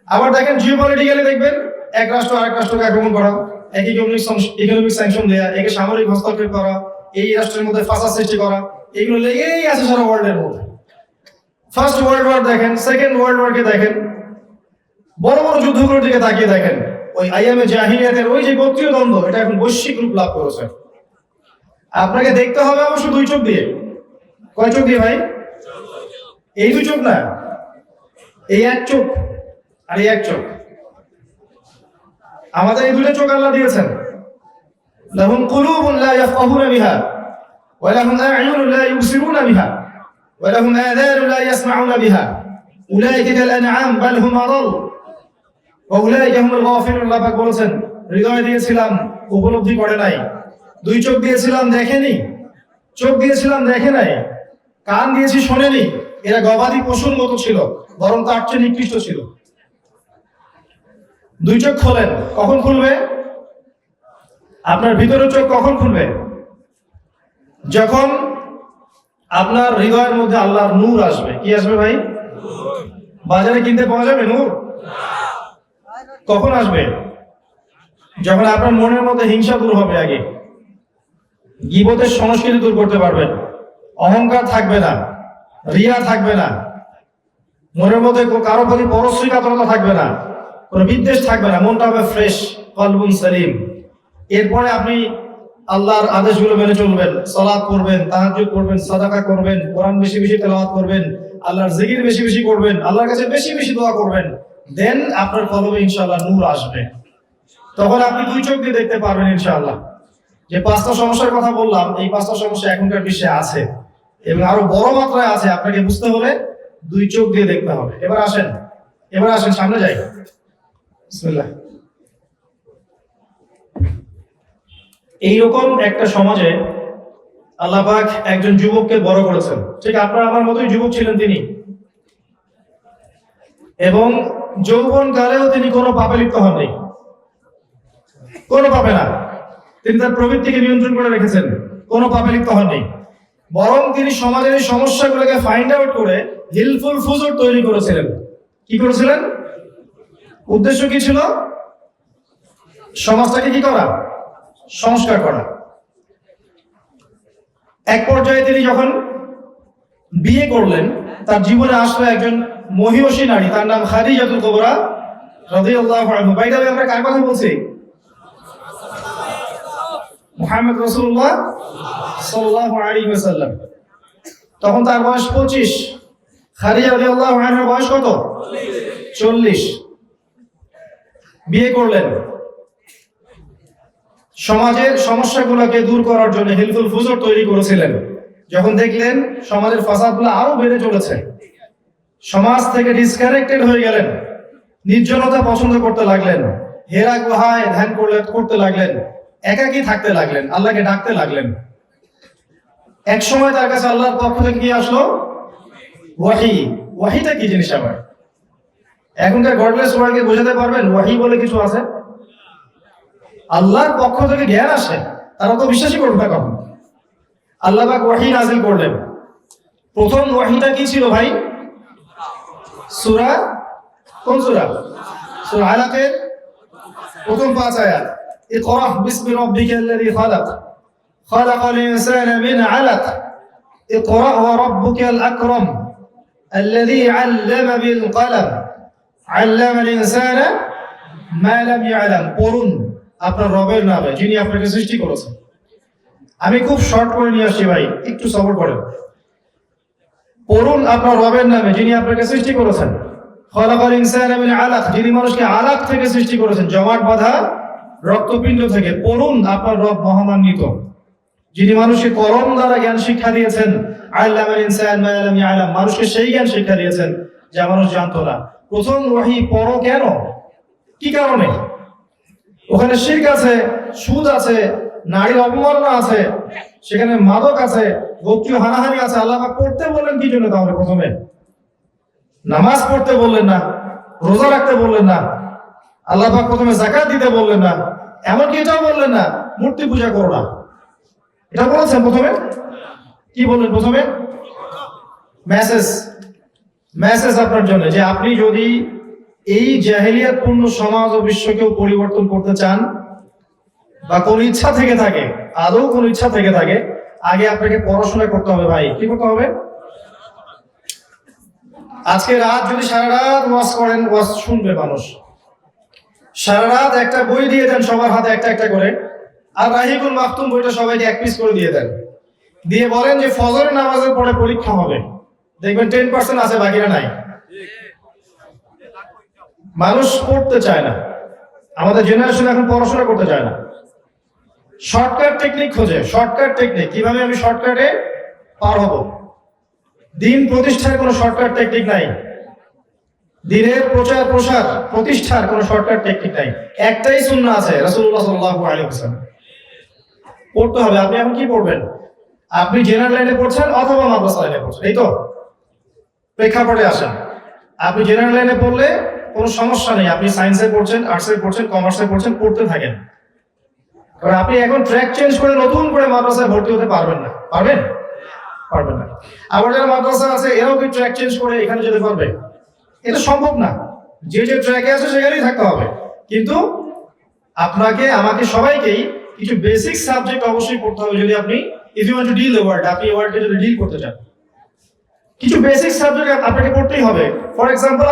আবার দেখেন জিওপলিটিক্যালি দেখবেন, এক রাষ্ট্র আরেক রাষ্ট্রকে আক্রমণ করা, এক ইকোনমিক স্যাংশন দেয়া, একে সামরিক হস্তক্ষেপ করা, এই রাষ্ট্রের মধ্যে ফাসাদ সৃষ্টি করা, এগুলো লেগেই আছে সারা ওয়ার্ল্ডের মধ্যে। ফার্স্ট ওয়ার্ল্ড ওয়ার দেখেন, সেকেন্ড ওয়ার্ল্ড ওয়ারকে দেখেন, বড় বড় যুদ্ধগুলোর দিকে তাকিয়ে দেখেন, ওই আইয়ামে জাহিলিয়াতের ওই যে গোত্রীয় দ্বন্দ্ব, এটা এখন বৈশ্বিক রূপ লাভ করেছে। আপনাকে দেখতে হবে অবশ্য 2 চোখ দিয়ে। কয় চোখ দিয়ে ভাই? এই 2 চোখ না, এই 1 চোখ আর এই 1 চোখ। আমাদের এই 2টা চোখ আল্লাহ দিয়েছেন। লাহুম কুলুবুন লা ইয়াফকাহুনা বিহা ওয়া লাহুম আ'য়ুনুন লা ইবসিরুনা বিহা ওয়া লাহুম আযানুন লা ইয়াসমাউনা বিহা উলাইকা কাল আন'আম বাল হুম আদাল ওয়া উলাইকা হুমুল গাফিলুন। আল্লাহ পাক বলেছেন, হৃদয় দিয়েছিলাম উপলব্ধি করে নাই, 2 চোখ দিয়েছিলাম দেখেনি, চোখ দিয়েছিলাম দেখে নাই, কান দিয়েছি শোনেনি, এরা গবাদি পশুর মতো ছিল, বরং তার চেয়ে নিকৃষ্ট ছিল। 2 চোখ খোলেন, কখন খুলবে? আপনার ভিতরের চোখ কখন খুলবে? যখন আপনার হৃদয়ের মধ্যে আল্লাহর নূর আসবে। কি আসবে ভাই? বাজারে কিনতে পাওয়া যাবে নূর? কখন আসবে? যখন আপনার মনের মধ্যে হিংসা দূর হবে, আগে গীবতের সংস্কৃতি দূর করতে পারবেন, অহংকার থাকবে না, রিয়া থাকবে না, মনের মধ্যে কারো প্রতি পরশ্রী কাতরতা থাকবে না, কোনো বিদ্বেষ থাকবে না, মনটা হবে ফ্রেশ, কলবুন সালিম। এরপরে আপনি আল্লাহর আদেশগুলো মেনে চলবেন, সালাত করবেন, তাহাজ্জুদ করবেন, সাদাকা করবেন, কোরআন বেশি বেশি তেলাওয়াত করবেন, আল্লাহর জিকির বেশি বেশি করবেন, আল্লাহর কাছে বেশি বেশি দোয়া করবেন। দেন আপনার কলবে ইনশাআল্লাহ নূর আসবে। তখন আপনি 2 চোখ দিয়ে দেখতে পারবেন ইনশাআল্লাহ। যে 5টা সমস্যার কথা বললাম, এই 5টা সমস্যা এখনকার বিশ্বে আছে এবং আরো বড় মাত্রায় আছে। আপনাকে বুঝতে হলে 2 চোখ দিয়ে দেখতে হবে। এবার আসেন সামনে যাই। বিসমিল্লাহ। এইরকম একটা সমাজে আল্লাহ পাক একজন যুবককে বড় করেছেন। ঠিক আপনার আমার মতোই যুবক ছিলেন তিনি, এবং যৌবন কালেও তিনি কোনো পাপে লিপ্ত হননি, কোনো পাপে না। তিনি তার প্রবৃত্তিকে নিয়ন্ত্রণ করে রেখেছেন, কোনো পাপে লিপ্ত হননি। বরং তিনি সমাজের এই সমস্যাগুলোকে ফাইন্ড আউট করে হিলফুল ফুজুর তৈরি করেছিলেন। কি করেছিলেন? উদ্দেশ্য কি ছিল? সমাজটাকে কি করা? সংস্কার করা। এক পর্যায়ে তিনি যখন বিয়ে করলেন, তার জীবনে আসলো একজন মহিয়সী নারী, তার নাম খাদিজাতুল কুবরা রাদিয়াল্লাহু আনহা। বাই দ্য ওয়ে, আমরা কার কথা বলছি? মুহাম্মদ রাসূলুল্লাহ সাল্লাল্লাহু আলাইহি ওয়াসাল্লাম। তখন তার বয়স 25, খাদিজা রাদিয়াল্লাহু আনহার বয়স কত? 40। বিয়ে করলেন। সমাজের সমস্যাগুলোকে দূর করার জন্য হিলফুল ফুজুর তৈরি করেছিলেন। যখন দেখলেন সমাজের ফাসাদগুলো আরো বেড়ে চলেছে, সমাজ থেকে ডিসকানেক্টেড হয়ে গেলেন, নির্জনতা পছন্দ করতে লাগলেন, হেরা গুহায় ধ্যান করতে লাগলেন, একাকী থাকতে লাগলেন, আল্লাহকে ডাকতে লাগলেন। এক সময় তার কাছে আল্লাহর পক্ষ থেকে কি আসলো? ওয়াহি। ওয়াহিটা কি জিনিস আবার? এখনকার গডলেস ওয়ার্ল্ডকে বোঝাতে পারবেন ওয়াহি বলে কিছু আছে? আল্লাহর পক্ষ থেকে জ্ঞান আসে, তারা তো বিশ্বাসই করবে না কখন। আল্লাহ পাক ওয়াহি নাযিল করলেন। প্রথম ওয়াহিটা কি ছিল ভাই? সূরা, কোন সূরা? সূরা আলাকের প্রথম 5 আয়াত। ইকরা বিসমি রাব্বিকাল্লাযী খালাক, খালাকাল ইনসানা মিন আলাক, ইকরা ওয়া রাব্বুকাল আকরাম, আল্লাযী আল্লামা বিল কলম, আল্লামাল ইনসানা মা লাম ইয়ালাম। পড়ুন আপনার রবের নামে, যিনি আপনাকে সৃষ্টি করেছেন। আমি খুব শর্ট করে নিয়ে আসছি ভাই, একটু সবর করেন। পড়ুন আপনার রবের নামে, যিনি আপনাকে সৃষ্টি করেছেন। খালাকাল ইনসানা মিন আলাক, যিনি মানুষকে আলাক থেকে সৃষ্টি করেছেন, জমাট বাঁধা রক্তপিণ্ড থেকে। পড়ুন আপনার রব মহামান্বিত, যিনি মানুষকে কলম দ্বারা জ্ঞান শিক্ষা দিয়েছেন। আল্লামাল ইনসানা মা লাম ইয়ালাম, মানুষকে সেই জ্ঞান শিক্ষা দিয়েছেন যা মানুষ জানতো না। প্রথম ওহী পড়ো কেন? কি কারণে? ওখানে শিরক আছে, সুদ আছে, নারীর অবমাননা আছে, সেখানে মাদক আছে, গোত্রীয় হানাহানি আছে। আল্লাহ পাক পড়তে বললেন কি জন্য? তাহলে প্রথমে নামাজ পড়তে বললেন না, রোজা রাখতে বললেন না, আল্লাহ পাক প্রথমে যাকাত দিতে বললেন না, এমনকি এটাও বললেন না মূর্তি পূজা করো না। এটা বলেছেন প্রথমে? কি বললেন প্রথমে? মেসেজ আপনার জন্য, যে আপনি যদি এই জাহেলিয়াতপূর্ণ সমাজ ও বিশ্বকেও পরিবর্তন করতে চান, বা কোন ইচ্ছা থেকে থাকে, আদৌ কোন ইচ্ছা থেকে থাকে, আগে আপনাকে পড়াশোনা করতে হবে ভাই। কি করতে হবে? আজকে রাত যদি সারা রাত ওয়াজ করেন, ওয়াজ শুনবে মানুষ। সারা রাত একটা বই দিয়ে দেন সবার হাতে একটা একটা করে, আর রাহিকুল মাকতুম বইটা সবাইকে এক পিস করে দিয়ে দেন, দিয়ে বলেন যে ফজরের নামাজের পরে পরীক্ষা হবে, দেখবেন 10% আছে, বাকিরা নাই। মানুষ পড়তে চায় না, আমাদের জেনারেশন এখন পড়াশোনা করতে চায় না, শর্টকাট টেকনিক খোঁজে। শর্টকাট টেকনিক, কিভাবে আমি শর্টকাটে পার হব। দিন প্রতিষ্ঠার কোনো শর্টকাট টেকনিক নাই, দিনের প্রচার প্রসার প্রতিষ্ঠার কোনো শর্টকাট টেকনিক নাই। একটাই সুন্নাহ আছে, রাসূলুল্লাহ সাল্লাল্লাহু আলাইহি ওয়াসাল্লাম। পড়তে হবে। আপনি এখন কি পড়বেন? আপনি জেনারেল লাইনে পড়ছেন অথবা মাদ্রাসা লাইনে পড়ছেন, এই তো প্রেক্ষাপটে আসেন। আপনি জেনারেল লাইনে পড়লে কোনো সমস্যা নেই, আপনি সায়েন্সে পড়ছেন, আর্টসে পড়ছেন, কমার্সে পড়ছেন, পড়তে থাকেন। কারণ আপনি এখন ট্র্যাক চেঞ্জ করে নতুন করে মাদ্রাসায় ভর্তি হতে পারবেন না। পারবেন? পারবেন না। আবার যারা মাদ্রাসা আছে এরাও কি ট্র্যাক চেঞ্জ করে এখানে যেতে পারবে? এটা সম্ভব না। যে যে ট্র্যাকে আছে সেখানেই থাকতে হবে। কিন্তু আপনাকে, আমাকে, সবাইকেই কিছু বেসিক সাবজেক্ট অবশ্যই পড়তে হবে। যদি আপনি if you want to deal the world, আপনি ওয়ার্ল্ডকে যদি ডিল করতে চান, কিছু বেসিক সাবজেক্ট আপনাকে পড়তেই হবে। For example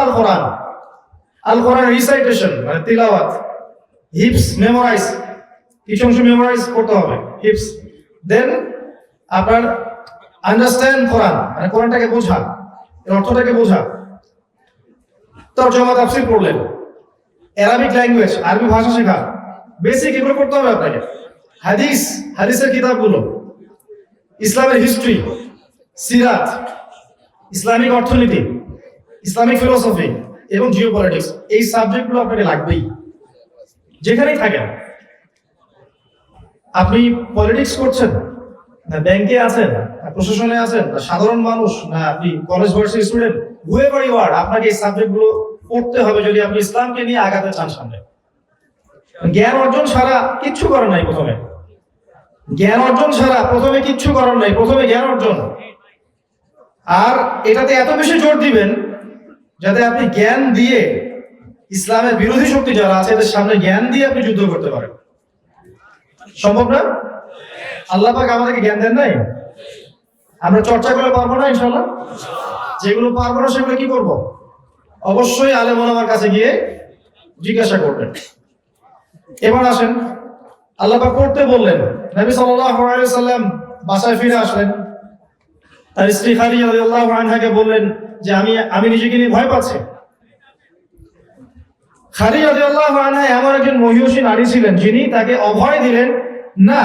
Al Quran recitation, মানে তিলাওয়াত, হিপস, মেমোরাইজ, কিছু অংশ মেমোরাইজ করতে হবে, হিপস। দেন আপনার আন্ডারস্ট্যান্ড কোরআন, মানে কোরআনটাকে বোঝা, এর অর্থটাকে বোঝা। তরজমা তাফসীর পড়লেন, অ্যারাবিক ল্যাঙ্গুয়েজ, আরবি ভাষা শেখা, বেসিক এগুলো করতে হবে আপনাকে। হাদিসের কিতাবগুলো, ইসলামের হিস্ট্রি, সিরাত, ইসলামিক অর্থনীতি, ইসলামিক ফিলোসফি এবং জিওপলিটিক্স, এই সাবজেক্টগুলো আপনাকে লাগবেই যেখানেই থাকেন। আপনি পলিটিক্স করছেন, না ব্যাংকে আছেন, না প্রশাসনে আছেন, না সাধারণ মানুষ, না আপনি college varsity student, whoever you are, আপনাকে এই সাবজেক্টগুলো পড়তে হবে যদি আপনি ইসলামকে নিয়ে আগাতে চান সামনে। জ্ঞান অর্জন ছাড়া কিচ্ছু করার নাই প্রথমে। জ্ঞান অর্জন ছাড়া প্রথমে কিচ্ছু করার নাই, প্রথমে জ্ঞান অর্জন। আর এটাতে এত বেশি জোর দিবেন যাতে আপনি জ্ঞান দিয়ে ইসলামের বিরোধী শক্তি যারা আছে এদের সামনে জ্ঞান দিয়ে আপনি যুদ্ধ করতে পারেন। সম্ভব না? আল্লাহ পাক আমাদেরকে জ্ঞান দেন নাই? আমরা চর্চা করে পারবো না ইনশাআল্লাহ? যেগুলো পারবো না সেগুলো কি করব? অবশ্যই আলেম ওলামার কাছে গিয়ে জিজ্ঞাসা করবেন। এবার আসেন, আল্লাহ পাক পড়তে বললেন, নবী সাল্লাল্লাহু আলাইহি সাল্লাম বাসায় ফিরে আসলেন, তার স্ত্রী খাদিজা রাদিয়াল্লাহু আনহাকে বললেন যে আমি নিজেকে নিয়ে ভয় পাচ্ছি। খাদিজা রাদিয়াল্লাহু আনহা এমন একজন মহিয়সী নারী ছিলেন যিনি তাকে অভয় দিলেন, না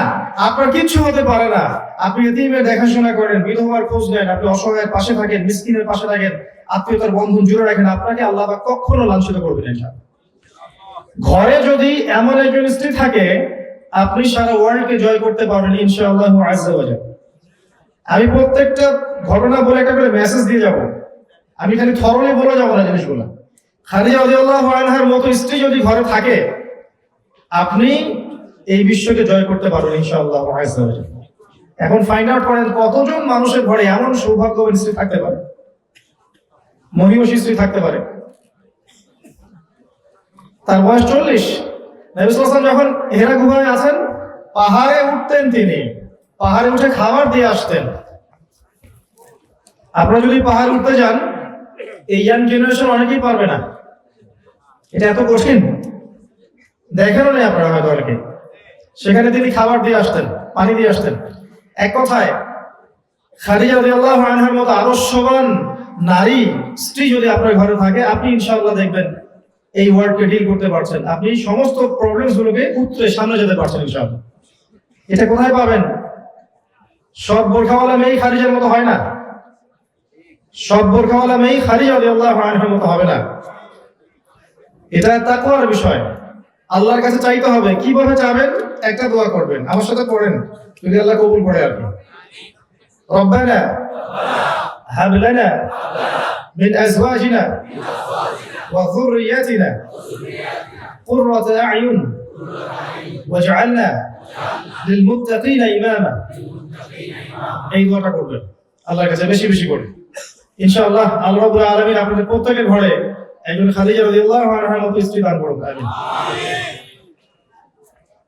আপনার কিচ্ছু হতে পারে না, আপনি এতিমের দেখাশোনা করেন, বিধবার খোঁজ নেন, আপনি অসহায়ের পাশে থাকেন, মিসকিনের পাশে থাকেন, আত্মীয়তার বন্ধন জুড়ে রাখেন, আপনাকে আল্লাহ পাক কখনো লাঞ্ছিত করবেন না। ঘরে যদি এমন একজন স্ত্রী থাকে আপনি সারা ওয়ার্ল্ডকে জয় করতে পারবেন ইনশাআল্লাহ আযজা ওয়া জাল। আমি প্রত্যেকটা ঘটনা বলে একটা করে মেসেজ দিয়ে যাব, আমি খালি থরলি বলে যাব না জিনিসগুলো। খাদিজা রাদিয়াল্লাহু আনহার মতো স্ত্রী যদি ঘরে থাকে আপনি এই বিশ্বকে জয় করতে পারবেন ইনশাআল্লাহ আযজা ওয়া জাল। এখন ফাইন্ড আউট করেন কতজন মানুষের ঘরে এমন সৌভাগ্যবান স্ত্রী থাকতে পারে, মহিয়সী স্ত্রী থাকতে পারে। তার বয়স 40। নবী সাল্লাল্লাহু আলাইহি ওয়াসাল্লাম যখন হেরা গুহায় আছেন পাহাড়ে উঠতেন, তিনি পাহাড়ে উঠে খাবার দিয়ে আসতেন। আপনারা যদি পাহাড়ে উঠতে যান, এই ইয়াং জেনারেশন অনেকেই পারবে না, এটা এত কঠিন, দেখেনও নেই আপনারা হয়তো অনেকে। সেখানে তিনি খাবার দিয়ে আসতেন, পানি দিয়ে আসতেন। এক কথায় খাদিজা রাদিয়াল্লাহু আনহার মতো আদর্শবান নারী স্ত্রী যদি আপনার ঘরে থাকে আপনি ইনশাআল্লাহ দেখবেন এই ওয়ার্ল্ডকে ডিল করতে পারছেন, আপনি সমস্ত প্রবলেমস গুলোকে উতরে সামনে যেতে পারছেন ইনশাআল্লাহ। এটা কোথায় পাবেন? সব বোরখাওয়ালা মেয়ে খাদিজার মতো হয় না, সব বোরখাওয়ালা মেয়ে খাদিজা রাদিয়াল্লাহু আনহার মতো হবে না। এটা তাকওয়ার বিষয়, আল্লাহর কাছে চাইতে হবে। কিভাবে চাবেন? একটা দোয়া করবেন, আমার সাথে পড়েন যদি আল্লাহ কবুল করে আর কি। রব্বানা হাব লানা মিন আজওয়াজিনা ওয়া যুররিয়াতিনা কুররাতা আ'য়ুন ওয়াজআলনা লিল মুত্তাকিনা ইমামা। এই দোয়াটা করবেন আল্লাহর কাছে বেশি বেশি করে, ইনশাআল্লাহ আল্লাহ রাব্বুল আলামিন আপনাদের প্রত্যেকের ঘরে একজন খাদিজা রাদিয়াল্লাহু আনহার মতো স্ত্রী দান করুন, আমিন।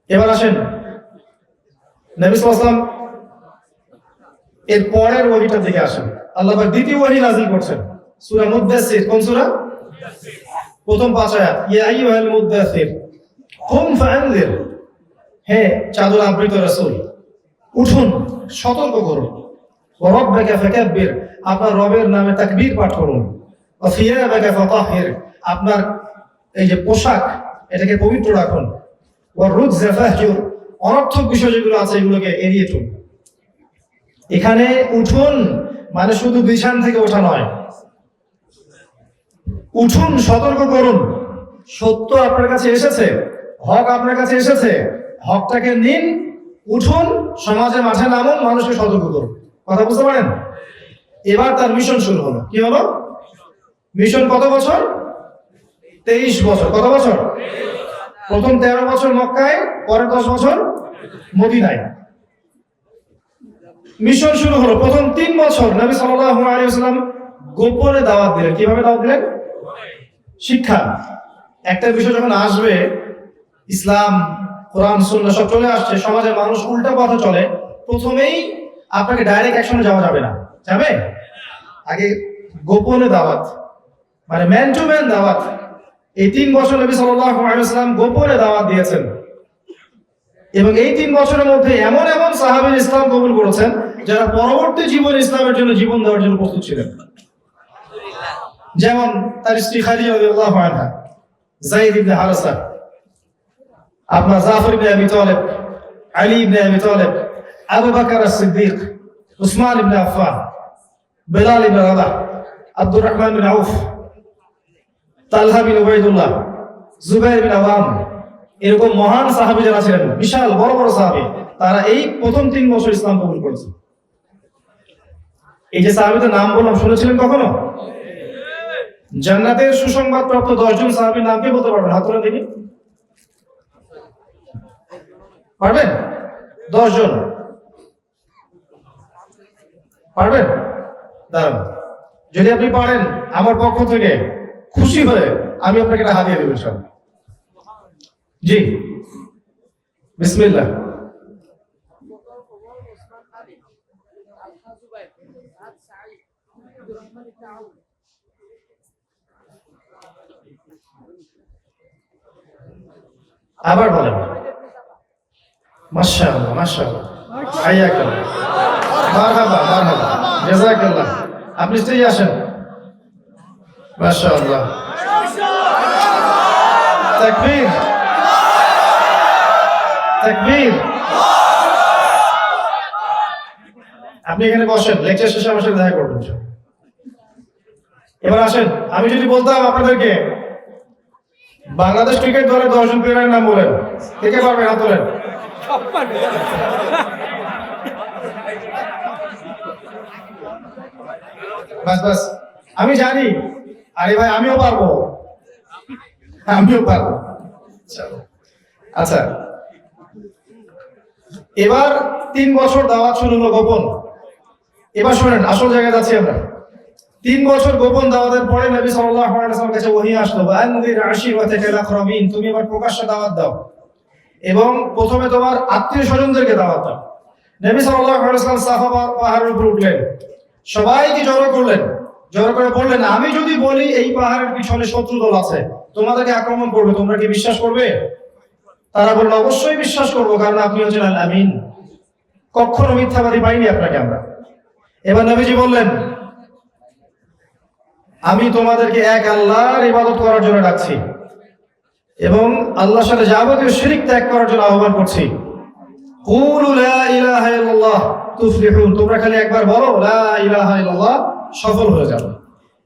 এবার আসেন নবী সাল্লাল্লাহু আলাইহি ওয়াসাল্লাম এর পরের ওহীটার দিকে আসেন। আল্লাহ পাক দ্বিতীয় ওহী নাযিল করছেন সূরা মুদ্দাসসির। কোন সূরা? প্রথম 5 আয়াত, ইয়া আইয়ুহাল মুদ্দাসসির কুম ফাআনযির, হে চাদর আবৃত রাসূল উঠুন সতর্ক করুন। ওয়া রাব্বাকা ফাকাব্বির, আপনার রবের নামে তাকবীর পাঠ করুন। ওয়া সিয়াবাকা ফাতাহহির, আপনার এই যে পোশাক এটাকে পবিত্র রাখুন। ওয়া রুযযা ফাহজুর, অনর্থক বিষয় যেগুলো আছে এগুলোকে এড়িয়ে চলুন। এখানে উঠুন মানে শুধু বিছানা থেকে ওঠা নয়, উঠুন সতর্ক করুন। সত্য আপনার কাছে এসেছে, হক আপনার কাছে এসেছে, হকটাকে নিন, উঠুন, সমাজে মাঠে নামুন, মানুষকে সতর্ক করুন। কথা বুঝতে পারেন? এবার তার মিশন শুরু হলো। কি হলো মিশন? কত বছর? 23 বছর। কত বছর? প্রথম 13 বছর মক্কায়, পরের 10 বছর মদিনায়। মিশন শুরু হলো। প্রথম 3 বছর নবী সাল্লাল্লাহু আলাইহি ওয়াসাল্লাম গোপনে দাওয়াত দিলেন। কিভাবে দাওয়াত দিলেন? শিক্ষা। একটা বিষয় যখন আসবে, ইসলাম কোরআন সুন্নাহ সব চলে আসছে, সমাজের মানুষ উল্টা পথে চলে, প্রথমেই আপনাকে ডাইরেক্ট অ্যাকশনে যাওয়া যাবে না। যাবে? আগে গোপনে দাওয়াত, মানে ম্যান টু ম্যান দাওয়াত। এই 3 বছর নবী সাল্লাল্লাহু আলাইহি ওয়াসাল্লাম গোপনে দাওয়াত দিয়েছেন এবং এই 3 বছরের মধ্যে এমন এমন সাহাবীরা ইসলাম কবুল করেছেন যারা পরবর্তী জীবনে ইসলামের জন্য জীবন দেওয়ার জন্য প্রস্তুত ছিলেন। যেমন তার স্ত্রী খাদিজা রাদিয়াল্লাহু আনহা, যায়েদ ইবনে হারেসা, আপনার জাফর ইবনে আবি তালেব, আলী ইবনে আবি তালেব, আবু বকর as-সিদ্দিক, উসমান ইবনে আফফান, বিলাল ইবনে রাবাহ, আব্দুর রহমান বিন আউফ, তালহা বিন উবাইদুল্লাহ, জুবাইর বিন আওয়াম, এরকম মহান সাহাবী যারা ছিলেন, বিশাল বড় বড় সাহাবী, তারা এই প্রথম 3 বছর ইসলাম কবুল করেছে। এই যে সাহাবীদের নাম বললাম, শুনেছিলেন কখনো? জান্নাতের সুসংবাদ প্রাপ্ত 10 জন সাহাবীর নাম কে বলতে পারবেন? হাত তুলে দেখি। পারবেন? 10 জন পারবেন? দাঁড়ান, যদি আপনি পারেন আমার পক্ষ থেকে খুশি হয়ে আমি আপনাকে একটা হাদিয়া দেব সব। জি, বিসমিল্লাহ। আবার বলেন। মাশাআল্লাহ, মাশাআল্লাহ, হাইয়াকাল্লাহ, মারহাবা, মারহাবা, জাযাকাল্লাহ। আপনি স্টেজে আসেন। মাশাআল্লাহ, তাকবীর, তাকবীর। আপনি এখানে বসেন, লেকচার শেষে আমার সাথে দেখা করবেন। এবার আসেন, আমি যদি বলতাম আপনাদেরকে বাংলাদেশ ক্রিকেট দলের 10 জন প্লেয়ারের নাম বলেন, কে কে পারবেন? হাত তোলেন। বাস বাস, আমি জানি। আরে ভাই, আমিও পারবো, আমিও পারবো। আচ্ছা, এবার 3 বছর দাওয়াত শুরু হলো গোপন। এবার শুনেন, আসল জায়গায় যাচ্ছি আমরা। 3 বছর গোপন দাওয়াতের পরে নবী সাল্লাল্লাহু আলাইহি ওয়াসাল্লামের কাছে ওহী আসলো, আনযির আশিরাতাকাল আকরাবিন, তুমি এবার প্রকাশ্যে দাওয়াত দাও এবং প্রথমে তোমার আত্মীয়-স্বজনদেরকে দাওয়াত দাও। নবী সাল্লাল্লাহু আলাইহি ওয়াসাল্লাম সাফা পাহাড়ের উপর উঠলেন, সবাইকে জড়ো করলেন, জড়ো করে বললেন, আমি যদি বলি এই পাহাড়ের পিছনে শত্রু দল আছে, তোমাদেরকে আক্রমণ করবে, তোমরা কি বিশ্বাস করবে? তারা বলল, অবশ্যই বিশ্বাস করবো, কারণ আপনি হচ্ছেন আল আমিন, কখনো মিথ্যাবাদী পাইনি আপনাকে আমরা। এবার নবীজি বললেন, আমি তোমাদেরকে এক আল্লাহর ইবাদত করার জন্য ডাকছি এবং আল্লাহর সাথে যাবতীয় শিরক ত্যাগ করার জন্য আহ্বান করছি। কুলু লা ইলাহা ইল্লাল্লাহ তুফলিহুন, তোমরা খালি একবার বলো লা ইলাহা ইল্লাল্লাহ, সফল হয়ে যাবে।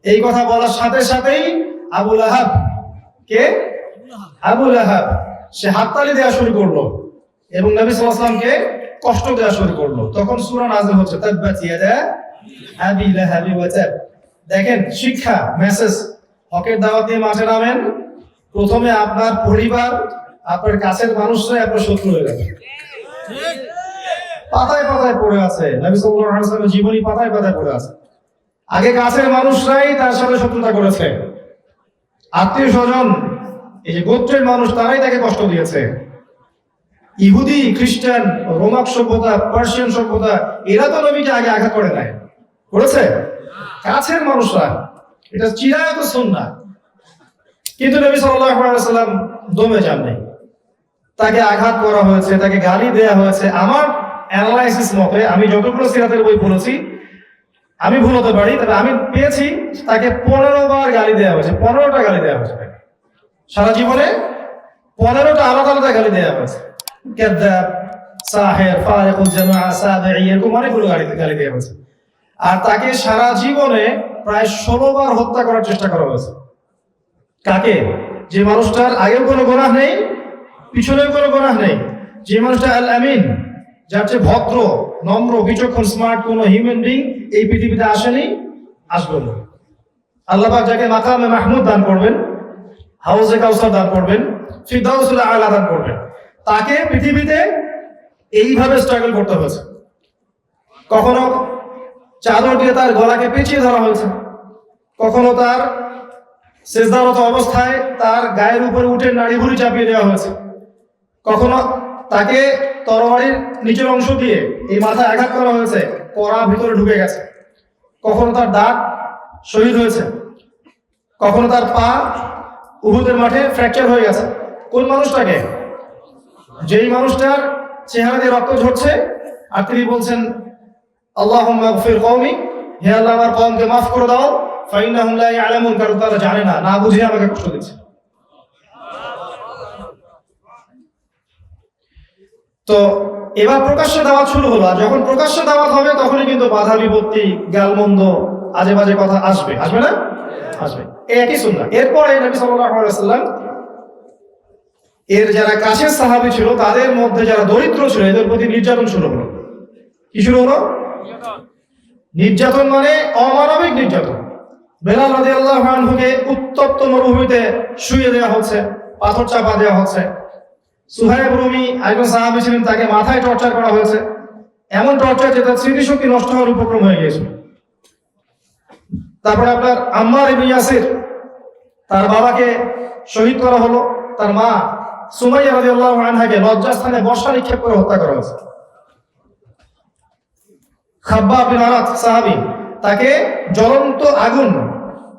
এই কথা বলার সাথে সাথেই আবু লাহাব, কে? আবু লাহাব, সে হাততালি দেওয়া শুরু করলো এবং নবী সাল্লাল্লাহু আলাইহি ওয়াসাল্লামকে কষ্ট দেওয়া শুরু করলো। তখন সূরা নাযিল হচ্ছে, তাব্বাত ইয়াদা আবি লাহাব ওয়া তাব। দেখেন, শিক্ষা, মেসেজ। হকের দাওয়াত দিয়ে মাঠে নামেন, প্রথমে আপনার পরিবার, আপনার কাছের মানুষরাই আপনার শত্রু হয়ে যাবে। পাতায় পাতায় পড়ে আছে, নবী সাল্লাল্লাহু আলাইহি ওয়াসাল্লামের জীবনী পাতায় পাতায় পড়ে আছে। আগে কাছের মানুষরাই তার সাথে শত্রুতা করেছে, আত্মীয় স্বজন, এই যে গোত্রের মানুষ, তারাই তাকে কষ্ট দিয়েছে। ইহুদি, খ্রিস্টান, রোমান সভ্যতা, পার্সিয়ান সভ্যতা, এরা তো নবীকে আগে আঘাত করে নাই, করেছে কাছের মানুষরা। এটা চিরায়ত সুন্নাহ। কিন্তু নবী সাল্লাল্লাহু আলাইহি ওয়াসাল্লাম দমে যান নাই, তাকে আঘাত করা হয়েছে, তাকে গালি দেয়া হয়েছে। আমার অ্যানালাইসিস মতে, আমি যতগুলো সিরাতের বই পড়েছি, আমি ভুল হতে পারি, তবে আমি পেয়েছি তাকে 15 বার গালি দেওয়া হয়েছে। 15টা গালি দেওয়া হয়েছে সারা জীবনে, 15টা আলাদা আলাদা গালি দেওয়া হয়েছে। কাযযাব, সাহির, ফারিকুল জামাআ, সাবিঈ, এরকম অনেকগুলো গালি দেওয়া হয়েছে। আর তাকে সারা জীবনে প্রায় 16 বার হত্যা করার চেষ্টা করা হয়েছে। কাকে? যে মানুষটার আগেও কোনো গুনাহ নেই, পিছনেও কোনো গুনাহ নেই, যে মানুষটা আল আমিন, যার চেয়ে ভদ্র, নম্র, বিচক্ষণ, স্মার্ট কোনো হিউম্যান বিং এই পৃথিবীতে আসেনি, আসবে না। আল্লাহ পাক যাকে মাকামে মাহমুদ দান করবেন, হাউজে কাউসার দান করবেন, ফিরদাউসুল আলা দান করবেন, তাকে পৃথিবীতে এইভাবে স্ট্রাগল করতে হয়েছে। কখনো চাদর দিয়ে তার গলাকে পেঁচিয়ে ধরা হয়েছে, কখনো তার সেজদারত অবস্থায় তার গায়ের উপরে উঠে নাড়িভুড়ি চাপিয়ে দেওয়া হয়েছে, কখনো তাকে তরবারির নিচের অংশ দিয়ে এই মাথায় আঘাত করা হয়েছে, কড়া ভিতরে ঢুকে গেছে, কখনো তার দাঁত শহীদ হয়েছে, কখনো তার পা উহুদের মাঠে ফ্র্যাকচার হয়ে গেছে। কোন মানুষটাকে? যেই মানুষটার চেহারা দিয়ে রক্ত ঝরছে আর তিনি বলছেন, আল্লাহুম্মা গফির কওমি, হে আল্লাহ আমার কওমকে মাফ করে দাও, ফাইন্নাহুম লা ইয়ালামুন, কারণ তারা জানে না, না বুঝে আমাকে কষ্ট দিচ্ছে। তো এবার প্রকাশ্যে দাওয়াত শুরু হলো, আর যখন প্রকাশ্যে দাওয়াত হবে তখনই কিন্তু বাধা বিপত্তি, গালমন্দ, আজে বাজে কথা আসবে, আসবে না? আসবে। এই একই সুন্নাহ। এরপরে নবী সাল্লাল্লাহু আলাইহি ওয়াসাল্লাম এর যারা কাছের সাহাবী ছিল তাদের মধ্যে যারা দরিদ্র ছিল এদের প্রতি নির্যাতন শুরু হলো। কি শুরু হলো? নির্যাতন মানে অমানবিক নির্যাতন। বেলাল রাদিয়াল্লাহু আনহুকে উত্তপ্ত মরুভূমিতে শুইয়ে দেওয়া হচ্ছে, পাথর চাপা দেওয়া হচ্ছে। সুহাইব রুমি একজন সাহাবী ছিলেন, তাকে মাথায় টর্চার করা হয়েছে, এমন টর্চার যে তার স্মৃতিশক্তি নষ্ট হওয়ার উপক্রম হয়ে গিয়েছিল। তারপরে আপনার আম্মার ইবনে ইয়াসির, তার বাবাকে শহীদ করা হলো, তার মা সুমাইয়া রাদিয়াল্লাহু আনহাকে লজ্জাস্থানে বর্ষা নিক্ষেপ করে হত্যা করা হয়েছে। খাব্বাব বিন আরাত সাহাবী, তাকে জ্বলন্ত আগুন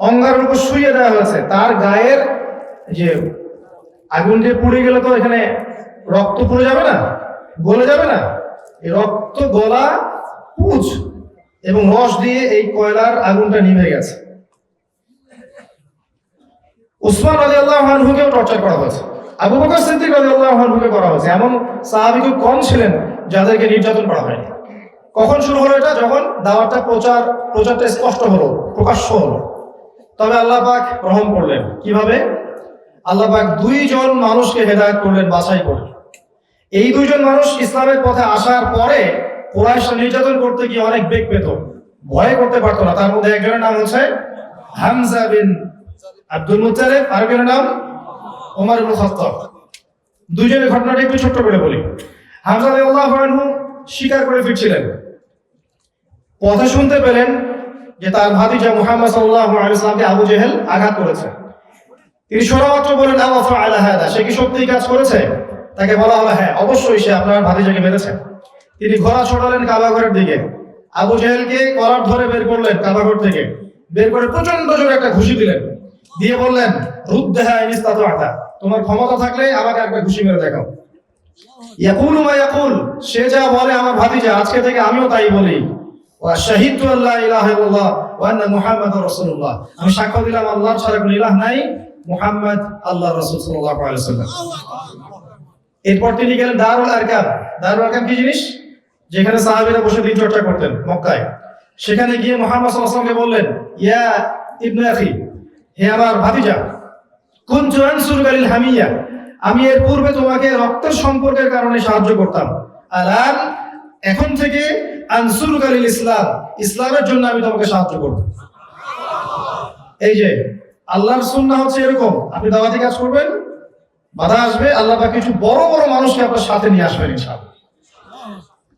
অঙ্গারের উপর শুইয়ে দেওয়া হয়েছে, তার গায়ের যে আগুন দিয়ে পুড়ে গেলে তো এখানে রক্ত পড়ে যাবে না, গলে যাবে না, এই রক্ত গলা পুঁজ এবং রস দিয়ে এই কয়লার আগুনটা নিভে গেছে। উসমান রাদিয়াল্লাহু আনহুকেও টর্চার করা হয়েছে, আবু বকর সিদ্দিক রাদিয়াল্লাহু আনহুকে করা হয়েছে। এমন সাহাবী খুব কম ছিলেন যাদেরকে নির্যাতন করা হয়নি। কখন শুরু হলো এটা? যখন দাওয়াতটা প্রচারটা স্পষ্ট হলো, প্রকাশ্য হলো। তবে আল্লাহ পাক রহম করলেন। কিভাবে? আল্লাহ পাক দুইজন মানুষকে হেদায়েত করলেন বাছাই করে। এই দুইজন মানুষ ইসলামের পথে আসার পরে কুরাইশ নির্যাতন করতে গিয়ে অনেক বেগ পেত, ভয় করতে পারতো না। তার মধ্যে একজনের নাম হচ্ছে হামজা বিন আব্দুল মুত্তালিব, আরেকজনের নাম ওমর ইবনে খাত্তাব। দুইজনের ঘটনাটা একটু ছোট্ট করে বলি। হামজা রাদিয়াল্লাহু আনহু শিকার করে ফিরছিলেন, পথে শুনতে পেলেন যে তার ভাতিজা মুহাম্মদ সাল্লাল্লাহু আলাইহি ওয়াসাল্লামকে আবু জেহেল আঘাত করেছে। তিনি শোনামাত্র বলেন, আওয়া ফাআলা হাদা, সে কি সত্যিই কাজ করেছে? তাকে বলা হলো, হ্যাঁ অবশ্যই সে আপনার ভাতিজাকে মেরেছে। তিনি ঘোড়া ছড়ালেন কাবাঘরের দিকে, আবু জেহেলকে কলার ধরে বের করলেন কাবাঘর থেকে, বের করে প্রচন্ড জোরে একটা ঘুষি দিলেন, দিয়ে বললেন, রুদ্দাহা ইন ইসতাতা'তা, তোমার ক্ষমতা থাকলে আমাকে একটা ঘুষি মেরে দেখাও। ইয়াকুলু মা ইয়াকুল, সে যা বলে আমার ভাতিজা আজকে থেকে আমিও তাই বলি। ওয়া শাহিদতু আল্লা ইলাহা ইল্লাল্লাহ ওয়া আন্না মুহাম্মাদুর রাসূলুল্লাহ, আমি সাক্ষ্য দিলাম আল্লাহর ছাড়া কোনো ইলাহ নাই, মুহাম্মদ আল্লাহর রাসূল সাল্লাল্লাহু আলাইহি ওয়াসাল্লাম। এরপর তিনি গেলেন দারুল আরকাম। দারুল আরকাম কি জিনিস? যেখানে সাহাবীরা বসে দিন চর্চা করতেন মক্কায়। সেখানে গিয়ে মুহাম্মদ সাল্লাল্লাহু আলাইহি ওয়াসাল্লামকে বললেন, ইয়া ইবনে আখি, হে আমার ভাতিজা, কুনতু আনসুরুকা লিল হামিয়া, আমি এর পূর্বে তোমাকে রক্তের সম্পর্কের কারণে সাহায্য করতাম, আলান এখন থেকে আনসুরুকা লিল ইসলাম, ইসলামের জন্য আমি তোমাকে সাহায্য করব। এই যে আল্লাহর সুন্নাহ হচ্ছে এরকম, আপনি দাওয়াতি কাজ করবেন, বাধা আসবে, আল্লাহ পাক কিছু বড় বড় মানুষকে আপনার সাথে নিয়ে আসবেন ইনশাআল্লাহ।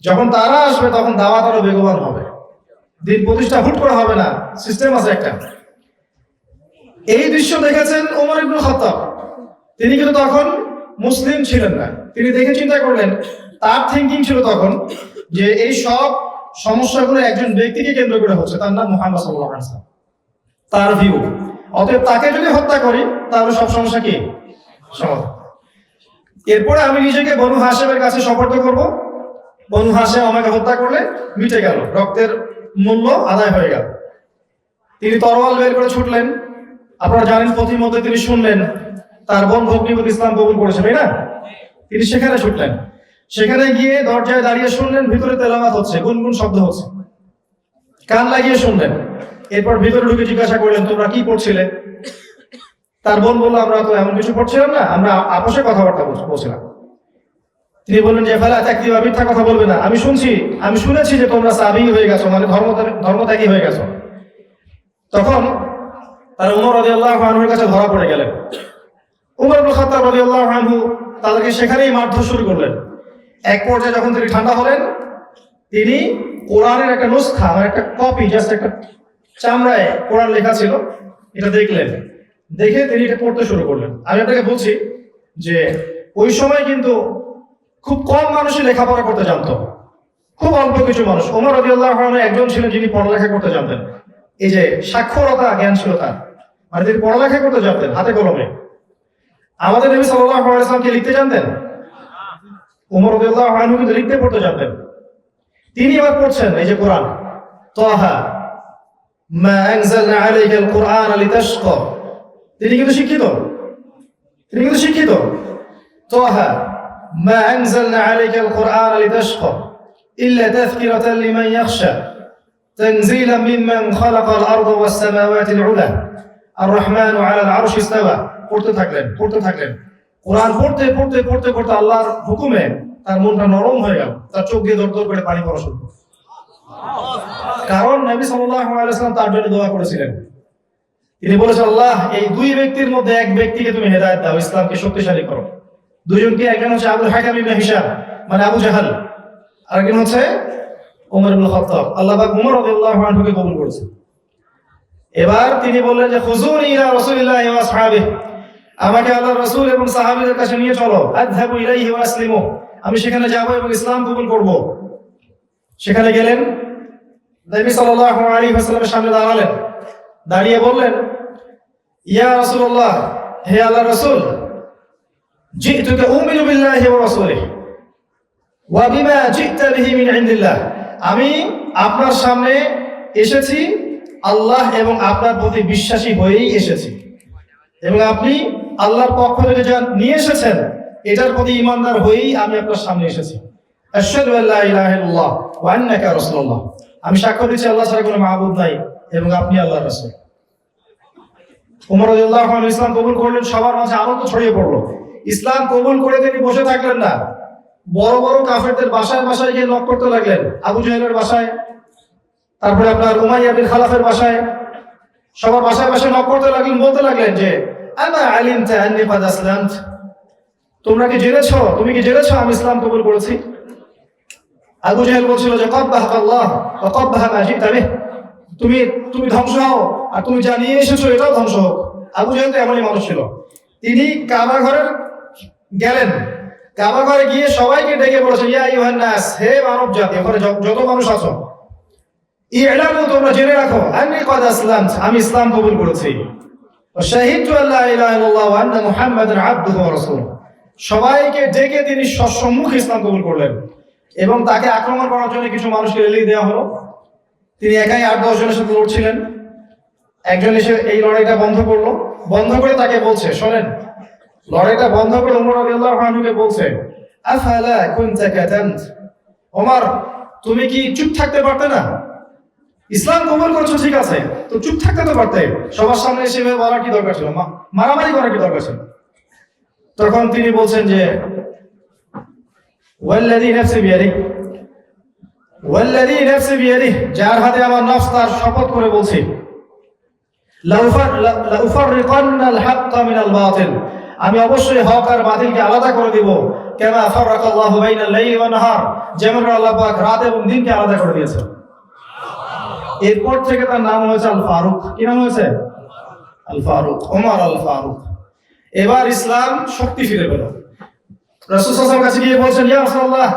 যখন তারা আসবে তখন দাওয়াত আরো বেগবান হবে, দিন প্রতিষ্ঠা হুট করে হবে না, সিস্টেম আছে একটা। এই দৃশ্য দেখেছেন ওমর ইবনে খাত্তাব। তিনি কিন্তু তখন মুসলিম ছিলেন না। তিনি দেখে চিন্তা করলেন, তার থিঙ্কিং ছিল তখন যে এই সব সমস্যাগুলো একজন ব্যক্তিকে কেন্দ্র করে হচ্ছে, তার নাম মুহাম্মদ সাল্লাল্লাহু আলাইহি ওয়াসাল্লাম, তার ভিউ। অতএব তাকে যদি হত্যা করি তাহলে সব সমস্যা কি সমাধান। এরপরে আমি নিজেকে বনু হাশেমের কাছে সুপর্দ করব, বনু হাশেম আমাকে হত্যা করলে মিটে গেল, রক্তের মূল্য আদায় হয়ে গেল। তিনি তরোয়াল বের করে ছুটলেন। আপনারা জানেন প্রতিমধ্যে তিনি শুনলেন তার বোন ভগ্নিপতি ইসলাম কবুল করেছে, তাই না? তিনি সেখানে ছুটলেন, সেখানে গিয়ে দরজায় দাঁড়িয়ে শুনলেন ভিতরে তেলাওয়াত হচ্ছে, গুনগুন শব্দ হচ্ছে, কান লাগিয়ে শুনলেন। এরপর ভিতরে ঢুকে জিজ্ঞাসা করলেন, তোমরা কি পড়ছিলে? তার বোন বলল, আমরা তো এমন কিছু পড়ছিলাম না, আমরা আপোষে কথাবার্তা বলছিলাম। তিনি বললেন যে ফালা তাকদিবা, মিথ্যা কথা বলবে না, আমি শুনেছি যে তোমরা সাহাবী হয়ে গেছো, মানে ধর্মত্যাগী হয়ে গেছো। তখন তারা উমর রাদিয়াল্লাহু আনহুর কাছে ধরা পড়ে গেলেন। উমর ইবনে খাত্তাব রাদিয়াল্লাহু আনহু তাদেরকে সেখানেই মারধর শুরু করলেন। এক পর্যায়ে যখন তিনি ঠান্ডা হলেন, তিনি কোরআনের একটা নুসখা, মানে একটা কপি, জাস্ট একটা চামড়ায় কোরআন লেখা ছিল, এটা দেখলেন। দেখে তিনি এটা পড়তে শুরু করলেন। আমি আপনাকে বলছি যে ওই সময় কিন্তু খুব কম মানুষই লেখাপড়া করতে জানতো, খুব অল্প কিছু মানুষ। ওমর রাদিয়াল্লাহু আনহু একজন ছিলেন যিনি পড়ালেখা করতে জানতেন। এই যে সাক্ষরতা জ্ঞান ছিল তার, মানে তিনি পড়ালেখা করতে জানতেন হাতে কলমে। আমাদের নবী সাল্লাল্লাহু আলাইহি ওয়াসাল্লাম কি লিখতে জানতেন? ওমর রাদিয়াল্লাহু আনহু কিন্তু লিখতে পড়তে জানতেন। তিনি এবার পড়ছেন এই যে কোরআন, তাহা মা আনজালনা আলাইকাল কুরআন লিতাশকা, তিনি কিন্তু শিক্ষিত। তাহা মা আনজালনা আলাইকাল কুরআন লিতাশকা ইল্লা তাযকিরাতান লিমান ইয়াখশা তানজিলাম মিম্মান খালাকাল আরদা ওয়াস সামাওয়াতিল উলা আর রহমানু আলাল আরশি ইস্তাওয়া। পড়তে থাকলেন। কোরআন পড়তে পড়তে পড়তে পড়তে আল্লাহর হুকুমে তার মনটা নরম হয়ে গেল, তার চোখ দিয়ে দর দর করে পানি পড়া শুরু করল। কারণ নবী সাল্লাল্লাহু আলাইহি ওয়াসাল্লাম তার জন্য দোয়া করেছিলেন। তিনি বলেছেন, আল্লাহ এই দুই ব্যক্তির মধ্যে এক ব্যক্তিকে তুমি হেদায়েত দাও, ইসলামকে শক্তিশালী করো। দুইজনকে, একজন হচ্ছে আবুল হাকাম ইবনে হিশাম মানে আবু জাহাল, আরেকজন হচ্ছে ওমর ইবনে খাত্তাব। আল্লাহ পাক ওমর রাদিয়াল্লাহু আনহুকে কবুল করেছেন। এবার তিনি বললেন যে খুযুনি ইলা রাসূলিল্লাহি ওয়া আসহাবিহি, আমাকে আল্লাহর রাসূল এবং সাহাবীদের কাছে নিয়ে চলো। আযহাবু ইলাইহি ওয়া আসলিমু, আমি সেখানে যাব এবং ইসলাম কবুল করব। সেখানে গেলেন, নবী সাল্লাল্লাহু আলাইহি ওয়াসাল্লামের সামনে দাঁড়ালেন, দাঁড়িয়ে বললেন, ইয়া রাসূলুল্লাহ, হে আল্লাহর রাসূল, জিতুকা উমিনু বিল্লাহি ওয়া রাসূলিহি ওয়া বিমা জিতা বিহি মিন ইনদিল্লাহ, আমি আপনার সামনে এসেছি আল্লাহ এবং আপনার প্রতি বিশ্বাসী হয়েই এসেছি, এবং আপনি আল্লাহর পক্ষ থেকে যা নিয়ে এসেছেন এটার প্রতি ঈমানদার হয়েই আমি আপনার সামনে এসেছি। আশহাদু আল্লা ইলাহা ইল্লাল্লাহ ওয়া আন্নাকা রাসূলুল্লাহ, আমি সাক্ষ্য দিচ্ছি আল্লাহ ছাড়া কোনো মাবুদ নাই এবং আপনি আল্লাহর রাসূল। ওমর রাদিয়াল্লাহু আনহু ইসলাম কবুল করলেন, সবার মাঝে আনন্দ ছড়িয়ে পড়লো। ইসলাম কবুল করে তিনি বসে থাকলেন না, বড় বড় কাফেরদের বাসায় বাসায় গিয়ে নক করতে লাগলেন। আবু জাহেলের বাসায়, তারপরে আপনার উমাইয়া বিন খালাফের বাসায়, সবার বাসায় বাসায় নক করতে লাগলেন, বলতে লাগলেন যে আমা আলিমতা আন্নী কাদ আসলামত, তোমরা কি জেনেছো, তুমি কি জেনেছো আমি ইসলাম কবুল করেছি? আবু জাহেল বলছিল যে কব্বাহাকাল্লাহ ওয়া কব্বাহা মা জিতা বিহি, তুমি ধ্বংস হও আর তুমি যা নিয়ে এসেছো এটাও ধ্বংস হোক। আবু জাহেল তো এমনই মানুষ ছিল। তিনি কাবা ঘরে গেলেন, কাবা ঘরে গিয়ে সবাইকে ডেকে বলেছেন, ইয়া আইয়ুহান নাস, হে মানব জাতি, ওখানে যত মানুষ আছো, ইলামু, তোমরা জেনে রাখো, আন্নী কাদ আসলামত, আমি ইসলাম কবুল করেছি। ওয়া শাহিদতু আল্লা ইলাহা ইল্লাল্লাহ ওয়া আন্না মুহাম্মাদান আবদুহু ওয়া রাসূলুহু, সবাইকে ডেকে তিনি সম্মুখে ইসলাম কবুল করলেন। এবং তাকে আক্রমণ করার জন্য কিছু মানুষকে রেলিয়ে দেওয়া হলো। তিনি একাই 8-10 জনের সাথে লড়ছিলেন। একজন এসে এই লড়াইটা বন্ধ করলো, বন্ধ করে তাকে বলছে, শোনেন, লড়াইটা বন্ধ করে ওমর রাদিয়াল্লাহু আনহুকে বলছে, আফালা কুনতা কাতান্ত, ওমর তুমি কি চুপ থাকতে পারতে না? ইসলাম কবুল করেছো ঠিক আছে, তো চুপ থাকতে তো পারতে, সবার সামনে এসে বলার কি দরকার ছিল, মারামারি করার কি দরকার ছিল? তখন তিনি বলছেন যে ওয়াল্লাযী নাফসি বিয়াদিহি, ওয়াল্লাযী নাফসি বিয়াদিহি, যার হাতে আমার নফস, তার শপথ করে বলছি, লাউফাররিকান্নাল হাক্কা মিনাল বাতিল, আমি অবশ্যই হক আর বাতিলকে আলাদা করে দিব। কামা ফাররাকাল্লাহু বাইনাল লাইলি ওয়ান নাহার, যেমন আল্লাহ পাক রাত এবং দিনকে আলাদা করে দিয়েছে। এরপর থেকে তার নাম হয়েছে আল ফারুক। কি নাম হয়েছে? আল ফারুক, ওমর আল ফারুক। এবার ইসলাম শক্তি ফিরে পেল। রাসূল সাল্লাল্লাহু আলাইহি ওয়াসাল্লাম কাছে গিয়ে বলছেন, ইয়া রাসূলুল্লাহ,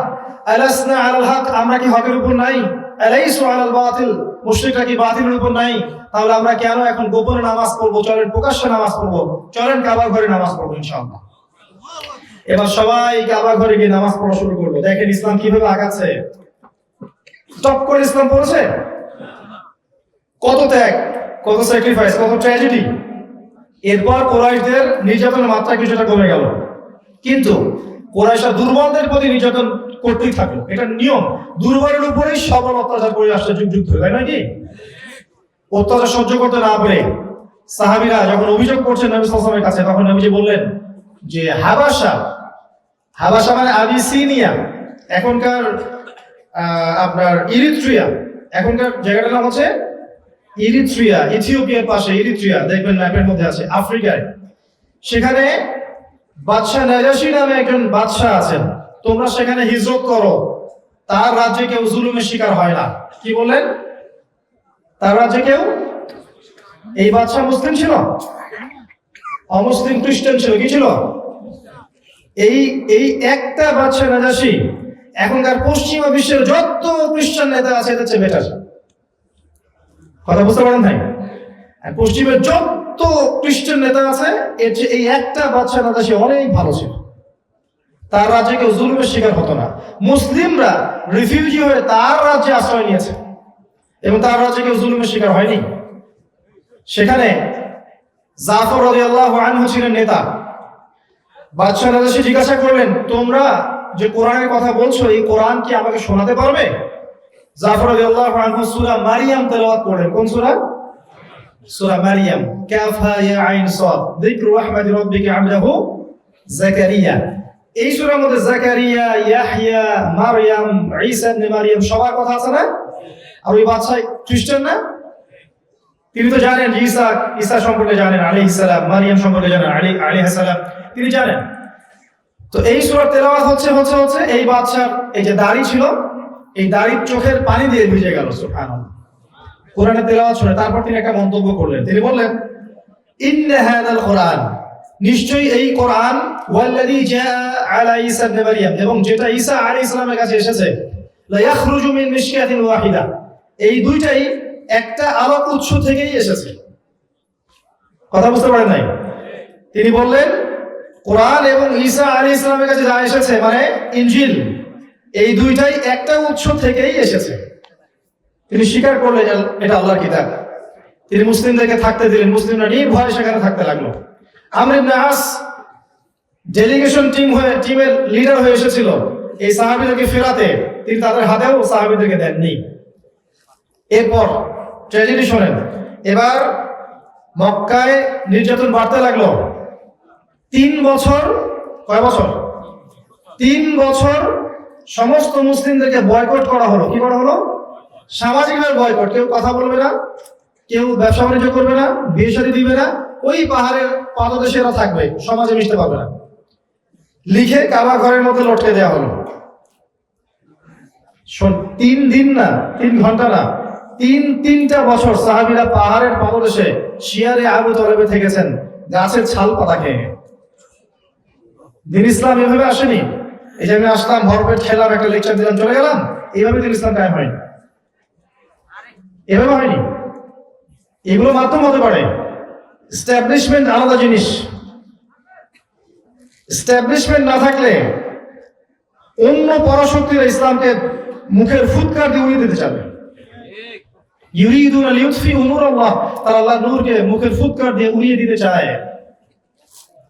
আলাসনা আলাল হক, আমরা কি হকের উপর নাই? আলাইসু আলাল বাতিল, মুশরিকরা কি বাতিলের উপর নাই? তাহলে আমরা কেন এখন গোপনে নামাজ পড়বো? চলেন প্রকাশ্যে নামাজ পড়বো, চলেন কাবা ঘরে নামাজ পড়বো ইনশাআল্লাহ। এবার সবাই কাবা ঘরে গিয়ে নামাজ পড়া শুরু করলো। দেখেন ইসলাম কিভাবে আগাচ্ছে। টপ করে ইসলাম পড়েছে, কত ত্যাগ, কত স্যাক্রিফাইস, কত ট্র্যাজেডি। এরপর কুরাইশদের নির্যাতনের মাত্রা কিছুটা কমে গেল, কিন্তু কুরাইশরা দুর্বলদের প্রতি নির্যাতন করতেই থাকলো। এটা নিয়ম, দুর্বলের উপরেই সবল অত্যাচার করে আসছে যুগ যুগ ধরে, তাই নাকি? অত্যাচার সহ্য করতে না পারে সাহাবীরা যখন অভিযোগ করছেন নবী সাল্লাল্লাহু আলাইহি ওয়াসাল্লামের কাছে, তখন নবীজি বললেন যে হাবাসা, হাবাসা মানে আবিসিনিয়া, এখনকার আপনার ইরিত্রিয়া, এখনকার জায়গাটার নাম হচ্ছে ইরিত্রিয়া, ইথিওপিয়ার পাশে ইরিত্রিয়া, দেখবেন ম্যাপের মধ্যে আছে, আফ্রিকায়। সেখানে বাদশাহ নাজাশী নামে একজন বাদশাহ আছেন, তোমরা সেখানে হিজরত করো, তার রাজ্যে কেউ জুলুমের শিকার হয় না। কি বললেন? তার রাজ্যে কেউ, এই বাদশাহ মুসলিম ছিল, অমুসলিম খ্রিস্টান ছিল, কি ছিল? এই একটা বাদশাহ নাজাশী এখনকার পশ্চিমা বিশ্বের যত খ্রিস্টান নেতা আছে এদের চেয়ে বেটার। কথা বুঝতে পারেন ভাই? পশ্চিমের যত খ্রিস্টান নেতা আছে এর চেয়ে এই একটা বাদশাহ নাজাশী অনেক ভালো ছিল। তার রাজ্যে কেউ জুলুমের শিকার হতো না। মুসলিমরা রিফিউজি হয়ে তার রাজ্যে আশ্রয় নিয়েছে এবং তার রাজ্যে কেউ জুলুমের শিকার হয়নি। সেখানে জাফর রাদিয়াল্লাহু আনহু ছিলেন নেতা। বাদশাহ নাজাশী জিজ্ঞাসা করলেন, তোমরা যে কোরআনের কথা বলছো, এই কোরআন কি আমাকে শোনাতে পারবে? জাফর রাদিয়াল্লাহু আনহু সূরা মারিয়াম তেলাওয়াত করলেন। কোন সূরা? সূরা মারিয়াম। কাফ হা ইয়া আইন সাদ, যিকরু রাহমাতি রাব্বিকা আবদাহু জাকারিয়া। এই সূরার মধ্যে জাকারিয়া, ইয়াহইয়া, মারইয়াম, ঈসা ইবনে মারইয়াম সবার কথা আছে না? আর ওই বাদশা খ্রিস্টান না? তিনি তো জানেন ঈসা সম্পর্কে জানেন আলাইহিস সালাম, মারইয়াম সম্পর্কে জানেন আলাইহিস সালাম, তিনি জানেন। তো এই সূরার তেলাওয়াত হচ্ছে এই বাদশার এই যে দাড়ি ছিল, এই দাড়ির চোখের পানি দিয়ে ভিজে গেল। সুবহানাল্লাহ। কোরআনের তেলাওয়াত শুনে তারপর তিনি একটা মন্তব্য করলেন। তিনি বললেন, ইন্না হাযাল কোরআন, নিশ্চয়ই এই কোরআন, ওয়াল্লাযী জাআ আলা ঈসা ইবনে মারইয়াম, এবং যেটা ঈসা আলাইহিস সালামের কাছে এসেছে, লা ইয়াখরুজু মিন মিশকাতিন ওয়াহিদা, এই দুইটাই একটা আলোক উৎস থেকেই এসেছে। কথা বুঝতে পারেন নাই? তিনি বললেন কোরআন এবং ঈসা আলাইহিস সালামের কাছে যা এসেছে মানে ইনজিল, এই দুইটাই একটা উৎস থেকেই এসেছে। তিনি স্বীকার করলেন এটা আল্লাহর কিতাব। তিনি মুসলিমদেরকে থাকতে দিলেন, মুসলিমরা নির্ভয়ে সেখানে থাকতে লাগলো। আমর ইবনে আস ডেলিগেশন টিমের লিডার হয়ে এসেছিল এই সাহাবীদেরকে ফেরাতে, তিনি তাদের হাতেও সাহাবীদেরকে দেননি। এরপর ট্র্যাজেডি শোনেন, এবার মক্কায় নির্যাতন বাড়তে লাগলো। 3 বছর, কয় বছর? 3 বছর সমস্ত মুসলিমদেরকে বয়কট করা হলো। কি করা হলো? সামাজিকভাবে বয়কট। কেউ কথা বলবে না, কেউ ব্যবসা বাণিজ্য করবে না, বিয়ে শাদী দিবে না, ওই পাহাড়ের পাদদেশে এরা থাকবে, সমাজে মিশতে পারবে না, লিখে কাবা ঘরের মধ্যে লটকে দেওয়া হলো। 3 দিন না, 3 ঘন্টা না, 3টা বছর সাহাবীরা পাহাড়ের পাদদেশে শিয়ারে আবু তলেবে থেকেছেন, গাছের ছাল পাতা খেয়ে। দিন ইসলাম এভাবে আসেনি। এই যে আমি আসলাম, ভরপেট খেলাম, একটা লেকচার দিলাম, চলে গেলাম, এইভাবে দিন ইসলাম কায়েম হয়নি, এভাবে হয়নি। এগুলো মাধ্যম হতে পারে। এস্টাবলিশমেন্ট আলাদা জিনিস। এস্টাবলিশমেন্ট না থাকলে অন্য পরাশক্তিরা ইসলামকে মুখের ফুৎকার দিয়ে উড়িয়ে দিতে চাবে। ইউরিদুনা লিউতফিউ নূরাল্লাহ, তারা আল্লাহর নূরকে মুখের ফুৎকার দিয়ে উড়িয়ে দিতে চায়।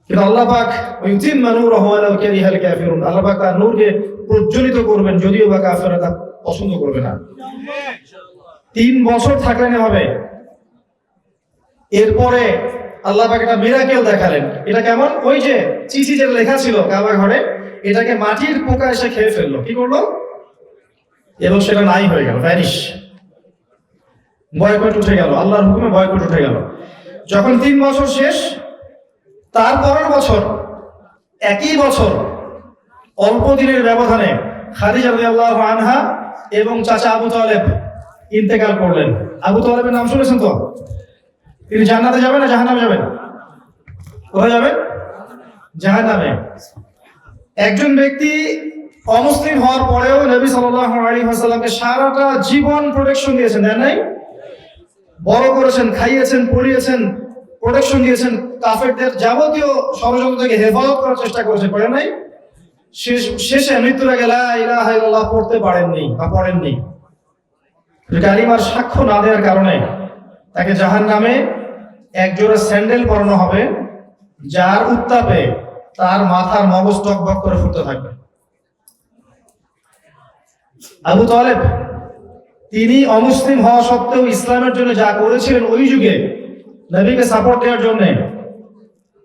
কিন্তু আল্লাহ পাক ইউতিম্মা নূরাহু ওয়ালাউ কারিহাল কাফিরুন, আল্লাহ পাক তার নূরকে প্রজ্বলিত করবেন যদিও বা কাফেররা তা পছন্দ করবে না। 3 বছর থাকলেন এভাবে। এরপরে আল্লাহ পাক একটা মিরাকেল দেখালেন। এটা কেমন? ওই যে চিঠি যেটা লেখা ছিল কাবা ঘরে, এটাকে মাটির পোকা এসে খেয়ে ফেললো। কি করলো? এবং সেটা নাই হয়ে গেল, ভ্যানিশ। বয়কট উঠে গেল, আল্লাহর হুকুমে বয়কট উঠে গেল। যখন 3 বছর শেষ, তার পরের বছর, একই বছর, অল্প দিনের ব্যবধানে খাদিজা রাদিয়াল্লাহু আনহা এবং চাচা আবু তালেব ইন্তেকাল করলেন। আবু তালেবের নাম শুনেছেন তো? তিনি জান্নাতে যাবেন না জাহান্নামে যাবেন? কোথায় যাবেন? জাহান্নামে। একজন ব্যক্তি অমুসলিম হওয়ার পরেও নবী সাল্লাল্লাহু আলাইহি ওয়াসাল্লামকে সারাটা জীবন প্রোটেকশন দিয়েছেন, দেন নাই? বড় করেছেন, খাইয়েছেন, পড়িয়েছেন, প্রোটেকশন দিয়েছেন, কাফেরদের যাবতীয় ষড়যন্ত্র থেকে হেফাজত করার চেষ্টা করেছেন, করেন নাই? শেষে মৃত্যুর আগে লা ইলাহা ইল্লাল্লাহ পড়তে পারেননি বা পড়েননি। কালিমার সাক্ষ্য না দেওয়ার কারণে তাকে জাহান্নামে একজোড়া স্যান্ডেল পরানো হবে, যার উত্তাপে তার মাথার মগজ টকবক করে ফুটতে থাকবে। আবু তালেব তিনি অমুসলিম হওয়া সত্ত্বেও ইসলামের জন্য যা করেছিলেন ওই যুগে নবীকে সাপোর্ট দেওয়ার জন্য,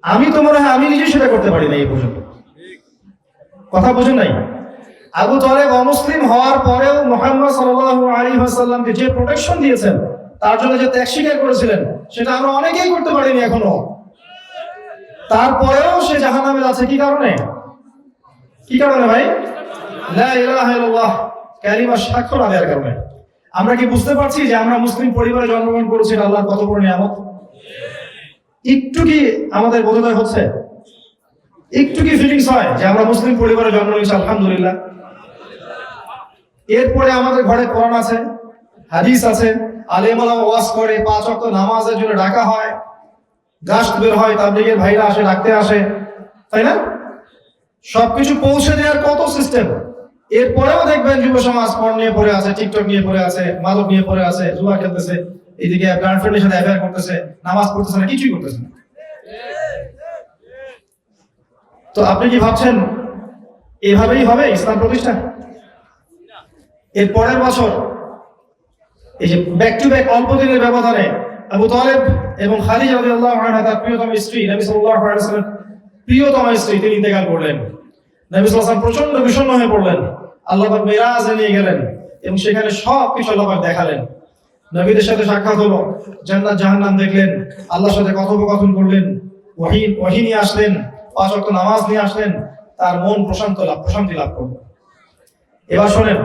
আমি তো মনে হয় আমি নিজে সেটা করতে পারি না এই পর্যন্ত। কথা বুঝুন নাই? আবু তালেব অমুসলিম হওয়ার পরেও মুহাম্মদ সাল্লাল্লাহু আলাইহি ওয়াসাল্লামকে যে প্রোটেকশন দিয়েছেন, তার জন্য যে ত্যাগ স্বীকার করেছিলেন, সেটা আমরা অনেকেই করতে পারিনি এখনো। তারপরেও সে জাহান্নামে আছে। কি কারণে? কি কারণে ভাই? লা ইলাহা ইল্লাল্লাহ কালিমার সাক্ষ্য না দেওয়ার কারণে। আমরা কি বুঝতে পারছি যে আমরা মুসলিম পরিবারে জন্মগ্রহণ করেছি, আল্লাহর কত বড় নিয়ামত? একটু কি আমাদের বোধোদয় হচ্ছে? একটু কি ফিলিংস হয় যে আমরা মুসলিম পরিবারে জন্ম নিয়েছি? আলহামদুলিল্লাহ। এরপরে আমাদের ঘরে কোরআন আছে, হাদিস আছে, আলেম ওলামা ওয়াজ করে, 5 ওয়াক্ত নামাজের জন্য ডাকা হয়, গাস্ট বের হয়, তাবলীগের ভাইরা আসে, ডাকতে আসে, তাই না? সবকিছু পৌঁছে দেওয়ার কত সিস্টেম। এরপরেও দেখবেন যুব সমাজ পর্ন নিয়ে পড়ে আছে, টিকটক নিয়ে পড়ে আছে, মাদক নিয়ে পড়ে আছে, জুয়া খেলতেছে, এদিকে গার্লফ্রেন্ডের সাথে অ্যাফেয়ার করতেছে, নামাজ পড়তেছে না, কিছুই করতেছে না। তো আপনি কি ভাবছেন এভাবেই হবে ইসলাম প্রতিষ্ঠা? এর পরের বছর এই যে ব্যাক টু ব্যাক অল্প দিনের ব্যবধানে আবু তালেব এবং খাদিজা রাদিয়াল্লাহু আনহা, তার প্রিয়তম স্ত্রী, নবী সাল্লাল্লাহু আলাইহি ওয়াসাল্লাম প্রিয়তম স্ত্রী তিনি ইন্তেকাল করলেন। নবী সাল্লাল্লাহু আলাইহি ওয়াসাল্লাম প্রচন্ড বিষণ্ণ হয়ে পড়লেন। আল্লাহ পাক মিরাজে নিয়ে গেলেন এবং সেখানে সব কিছু আল্লাহ পাক দেখালেন। নবীদের সাথে সাক্ষাৎ হলো, জান্নাত জাহান্নাম দেখলেন, আল্লাহর সাথে কথোপকথন করলেন, ওহী নিয়ে আসলেন, 5 ওয়াক্ত নামাজ নিয়ে আসলেন, তার মন প্রশান্তি লাভ করলো। এবার শোনেন,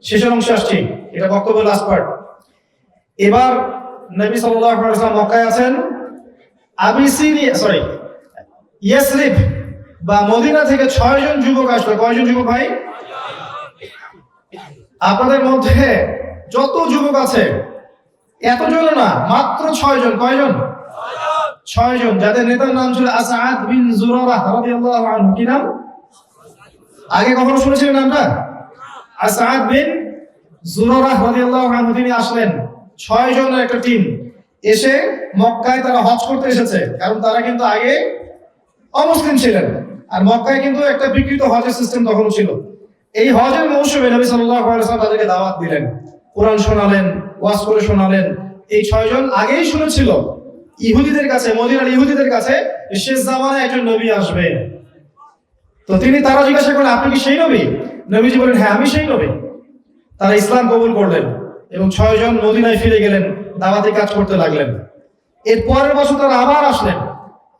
শেষের অংশে আসছি, এটা বক্তব্যের লাস্ট পার্ট। এবার নবী সাল্লাল্লাহু আলাইহি ওয়াসাল্লাম মক্কায় আছেন। ইয়াসরিব বা মদিনা থেকে 6 জন যুবক আসলো। কয়জন যুবক ভাই? আপনাদের মধ্যে যত যুবক আছে এতজন না, মাত্র 6 জন। কয়জন? 6 জন, যাদের নেতার নাম ছিল আসাদ বিন জুরারাহ রাদিয়াল্লাহু আনহু। কি নাম? আগে কখনো শুনেছিলেন নামটা? আসাদ বিন জুরারাহ রাদিয়াল্লাহু আনহু তিনি আসলেন। 6 জনের একটা টিম এসে মক্কায় তারা হজ করতে এসেছে, কারণ তারা কিন্তু আগে অমুসলিম ছিলেন। আর মক্কায় কিন্তু একটা বিকৃত হজের সিস্টেম তখন ছিল। এই হজের মৌসুমে নবী সাল্লাল্লাহু আলাইহি ওয়াসাল্লাম তাদেরকে দাওয়াত দিলেন, কোরআন শোনালেন, ওয়াজ করে শোনালেন। এই 6 জন আগেই শুনেছিল ইহুদিদের কাছে, মদিনার ইহুদিদের কাছে, শেষ জামানায় একজন নবী আসবে। তো তারা জিজ্ঞাসা করলেন, আপনি কি সেই নবী? নবীজি বলেন, হ্যাঁ আমি সেই নবী। তারা ইসলাম কবুল করলেন এবং 6 জন মদিনায় ফিরে গেলেন, দাওয়াতি কাজ করতে লাগলেন। এর পরের বছর তারা আবার আসলেন,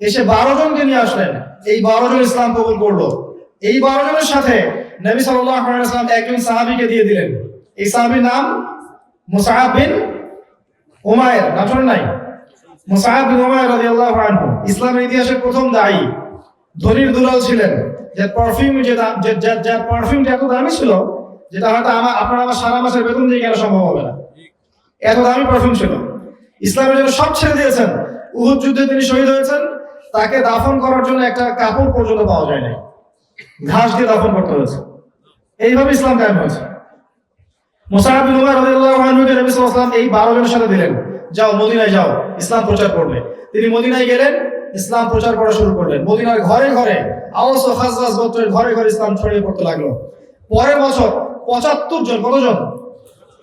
এসে 12 জনকে নিয়ে আসলেন। এই 12 জন ইসলাম কবুল করলো। এই 12 জনের সাথে নবী সাল্লাল্লাহু আলাইহি ওয়াসাল্লাম একজন সাহাবীকে দিয়ে দিলেন। এই সাহাবীর নাম মুসআব বিন উমাইর। নাম শুনেন নাই? মুসআব বিন উমাইর রাদিয়াল্লাহু আনহু ইসলামের ইতিহাসের প্রথম দায়ী, ধনীর দুলাল ছিলেন। যার পারফিউম এত দামি ছিল যেটা হয়তো আমার সারা মাসের বেতন দিয়ে কেনা সম্ভব হবে না, এত দামি পারফিউম ছিল। ইসলামের জন্য সব ছেড়ে দিয়েছেন। উহুদ যুদ্ধে তিনি শহীদ হয়েছেন। তাকে দাফন করার জন্য একটা কাপড় পর্যন্ত পাওয়া যায় নাই, ঘাস দিয়ে দাফন করতে হয়েছে। এইভাবে ইসলাম কায়েম হয়েছে। মুসআব বিন উমাইর রাদিয়াল্লাহু আনহুকে নবী সাল্লাল্লাহু আলাইহি ওয়াসাল্লাম এই 12 জনের সাথে দিলেন, যাও মদিনায় যাও, ইসলাম প্রচার করবে। তিনি মদিনায় গেলেন, ইসলাম প্রচার করা শুরু করলেন। মদিনার ঘরে ঘরে, আওস ও খাজরাজ গোত্রের ঘরে ঘরে ইসলাম ছড়িয়ে পড়তে লাগলো। পরের বছর 75 জন, কতজন?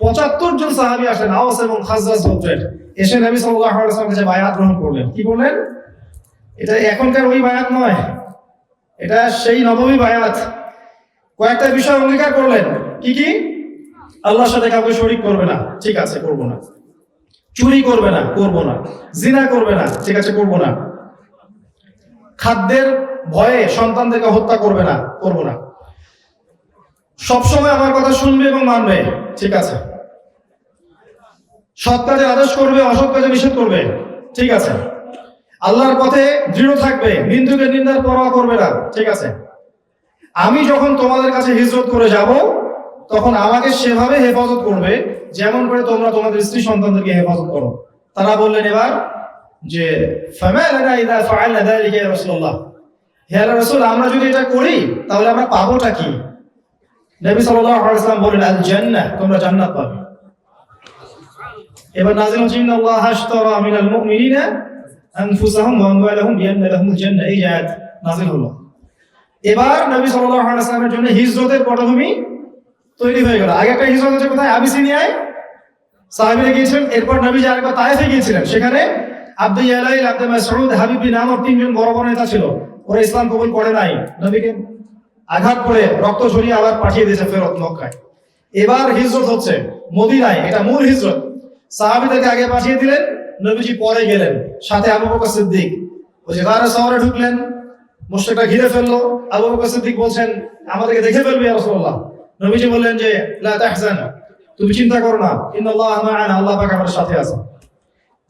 75 জন সাহাবী আসলেন আওস এবং খাজরাজ গোত্রের, এসে নবী সাল্লাল্লাহু আলাইহি ওয়াসাল্লামের কাছে বায়াত গ্রহণ করলেন। কি বললেন? এটা এখনকার ওই বায়াত নয়, এটা সেই নববী বায়াত। কয়েকটা বিষয় অঙ্গীকার করলেন। কি কি? আল্লাহর সাথে কাউকে শরীক করবে না, ঠিক আছে করব না। চুরি করবে না, করব না। জিনা করবে না, ঠিক আছে করব না। খাদ্যের ভয়ে সন্তানদেরকে হত্যা করবে না, করব না। সবসময় আমার কথা শুনবে এবং মানবে, ঠিক আছে। সৎ কাজে আদেশ করবে, অসৎ কাজে নিষেধ করবে, ঠিক আছে। আল্লাহর পথে দৃঢ় থাকবে, নিন্দুকের নিন্দার পরোয়া করবে না, ঠিক আছে। আমি যখন তোমাদের কাছে হিজরত করে যাব তখন আমাকে সেভাবে হেফাজত করবে যেমন করে তোমরা তোমাদের স্ত্রী সন্তানদেরকে হেফাজত করো। তারা বললেন এবার যে ফামা লানা ইযা ফাআলনা যালিকা ইয়া রাসূলুল্লাহ, হে আল্লাহর রাসূল আমরা যদি এটা করি তাহলে আমরা পাবোটা কি? নবী সাল্লাল্লাহু আলাইহি ওয়াসাল্লাম বলেন আল জান্নাহ, তোমরা জান্নাত পাবে। এবার নাযিল হচ্ছে ইন্নাল্লাহা আশতারা মিনাল মুমিনিনা আনফুসাহুম ওয়া আমওয়ালাহুম বিআন্না লাহুমুল জান্নাহ, এই আয়াত নাযিল হলো। এবার নবী সাল্লাল্লাহু আলাইহি ওয়াসাল্লামের জন্য হিজরতের পটভূমি তৈরি হয়ে গেল। আগে একটা হিজরত হচ্ছে কোথায়? আবিসিনিয়ায় সাহাবীরা গিয়েছিলেন। এরপর নবীজি আরেকবার তায়েফে গিয়েছিলেন। সেখানে আব্দুল ইয়ালাইল, আব্দুল মাসউদ, হাবিব বিন আমর 3 জন বড় বড় নেতা ছিল। ওরা ইসলাম কবুল করে নাই, নবীকে আঘাত করে রক্ত ঝরিয়ে আবার পাঠিয়ে দিয়েছে ফেরত মক্কায়। এবার হিজরত হচ্ছে মদিনায়, এটা মূল হিজরত। সাহাবীদেরকে আগে পাঠিয়ে দিলেন, নবীজি পরে গেলেন, সাথে আবু বকর সিদ্দিক। ওই যে গারে শহরে ঢুকলেন, মুশরিকরা ঘিরে ফেললো। আবু বকর সিদ্দিক বলছেন আমাদেরকে দেখে ফেলবে ইয়া রাসূলুল্লাহ। নবীজি বললেন যে লা তাহজান, তুমি চিন্তা করো না, ইন্নাল্লাহা মা'ানা, আল্লাহ পাক আমাদের সাথে আছে।